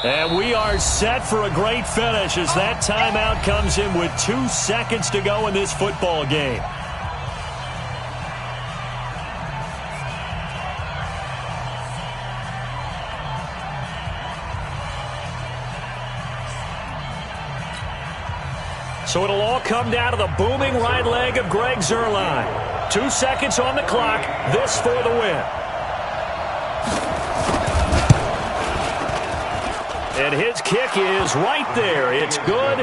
And we are set for a great finish as that timeout comes in with 2 seconds to go in this football game. So it'll all come down to the booming right leg of Greg Zuerlein. 2 seconds on the clock. This for the win. And his kick is right there. It's good.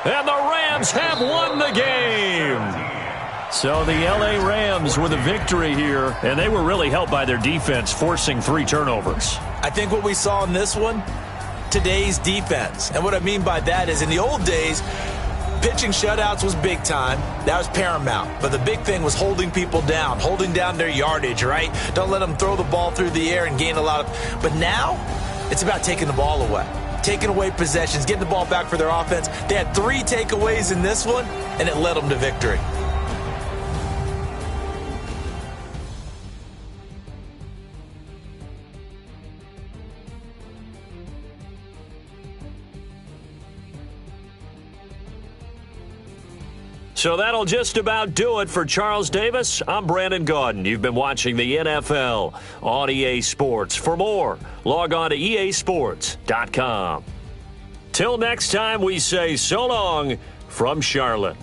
And the Rams have won the game. So the L.A. Rams with a victory here, and they were really helped by their defense, forcing 3 turnovers. I think what we saw in this one, today's defense. And what I mean by that is in the old days, pitching shutouts was big time. That was paramount. But the big thing was holding people down, holding down their yardage, right? Don't let them throw the ball through the air and gain a lot of... But now, it's about taking the ball away, taking away possessions, getting the ball back for their offense. They had 3 takeaways in this one, and it led them to victory. So that'll just about do it for Charles Davis. I'm Brandon Gaudin. You've been watching the NFL on EA Sports. For more, log on to easports.com. Till next time, we say so long from Charlotte.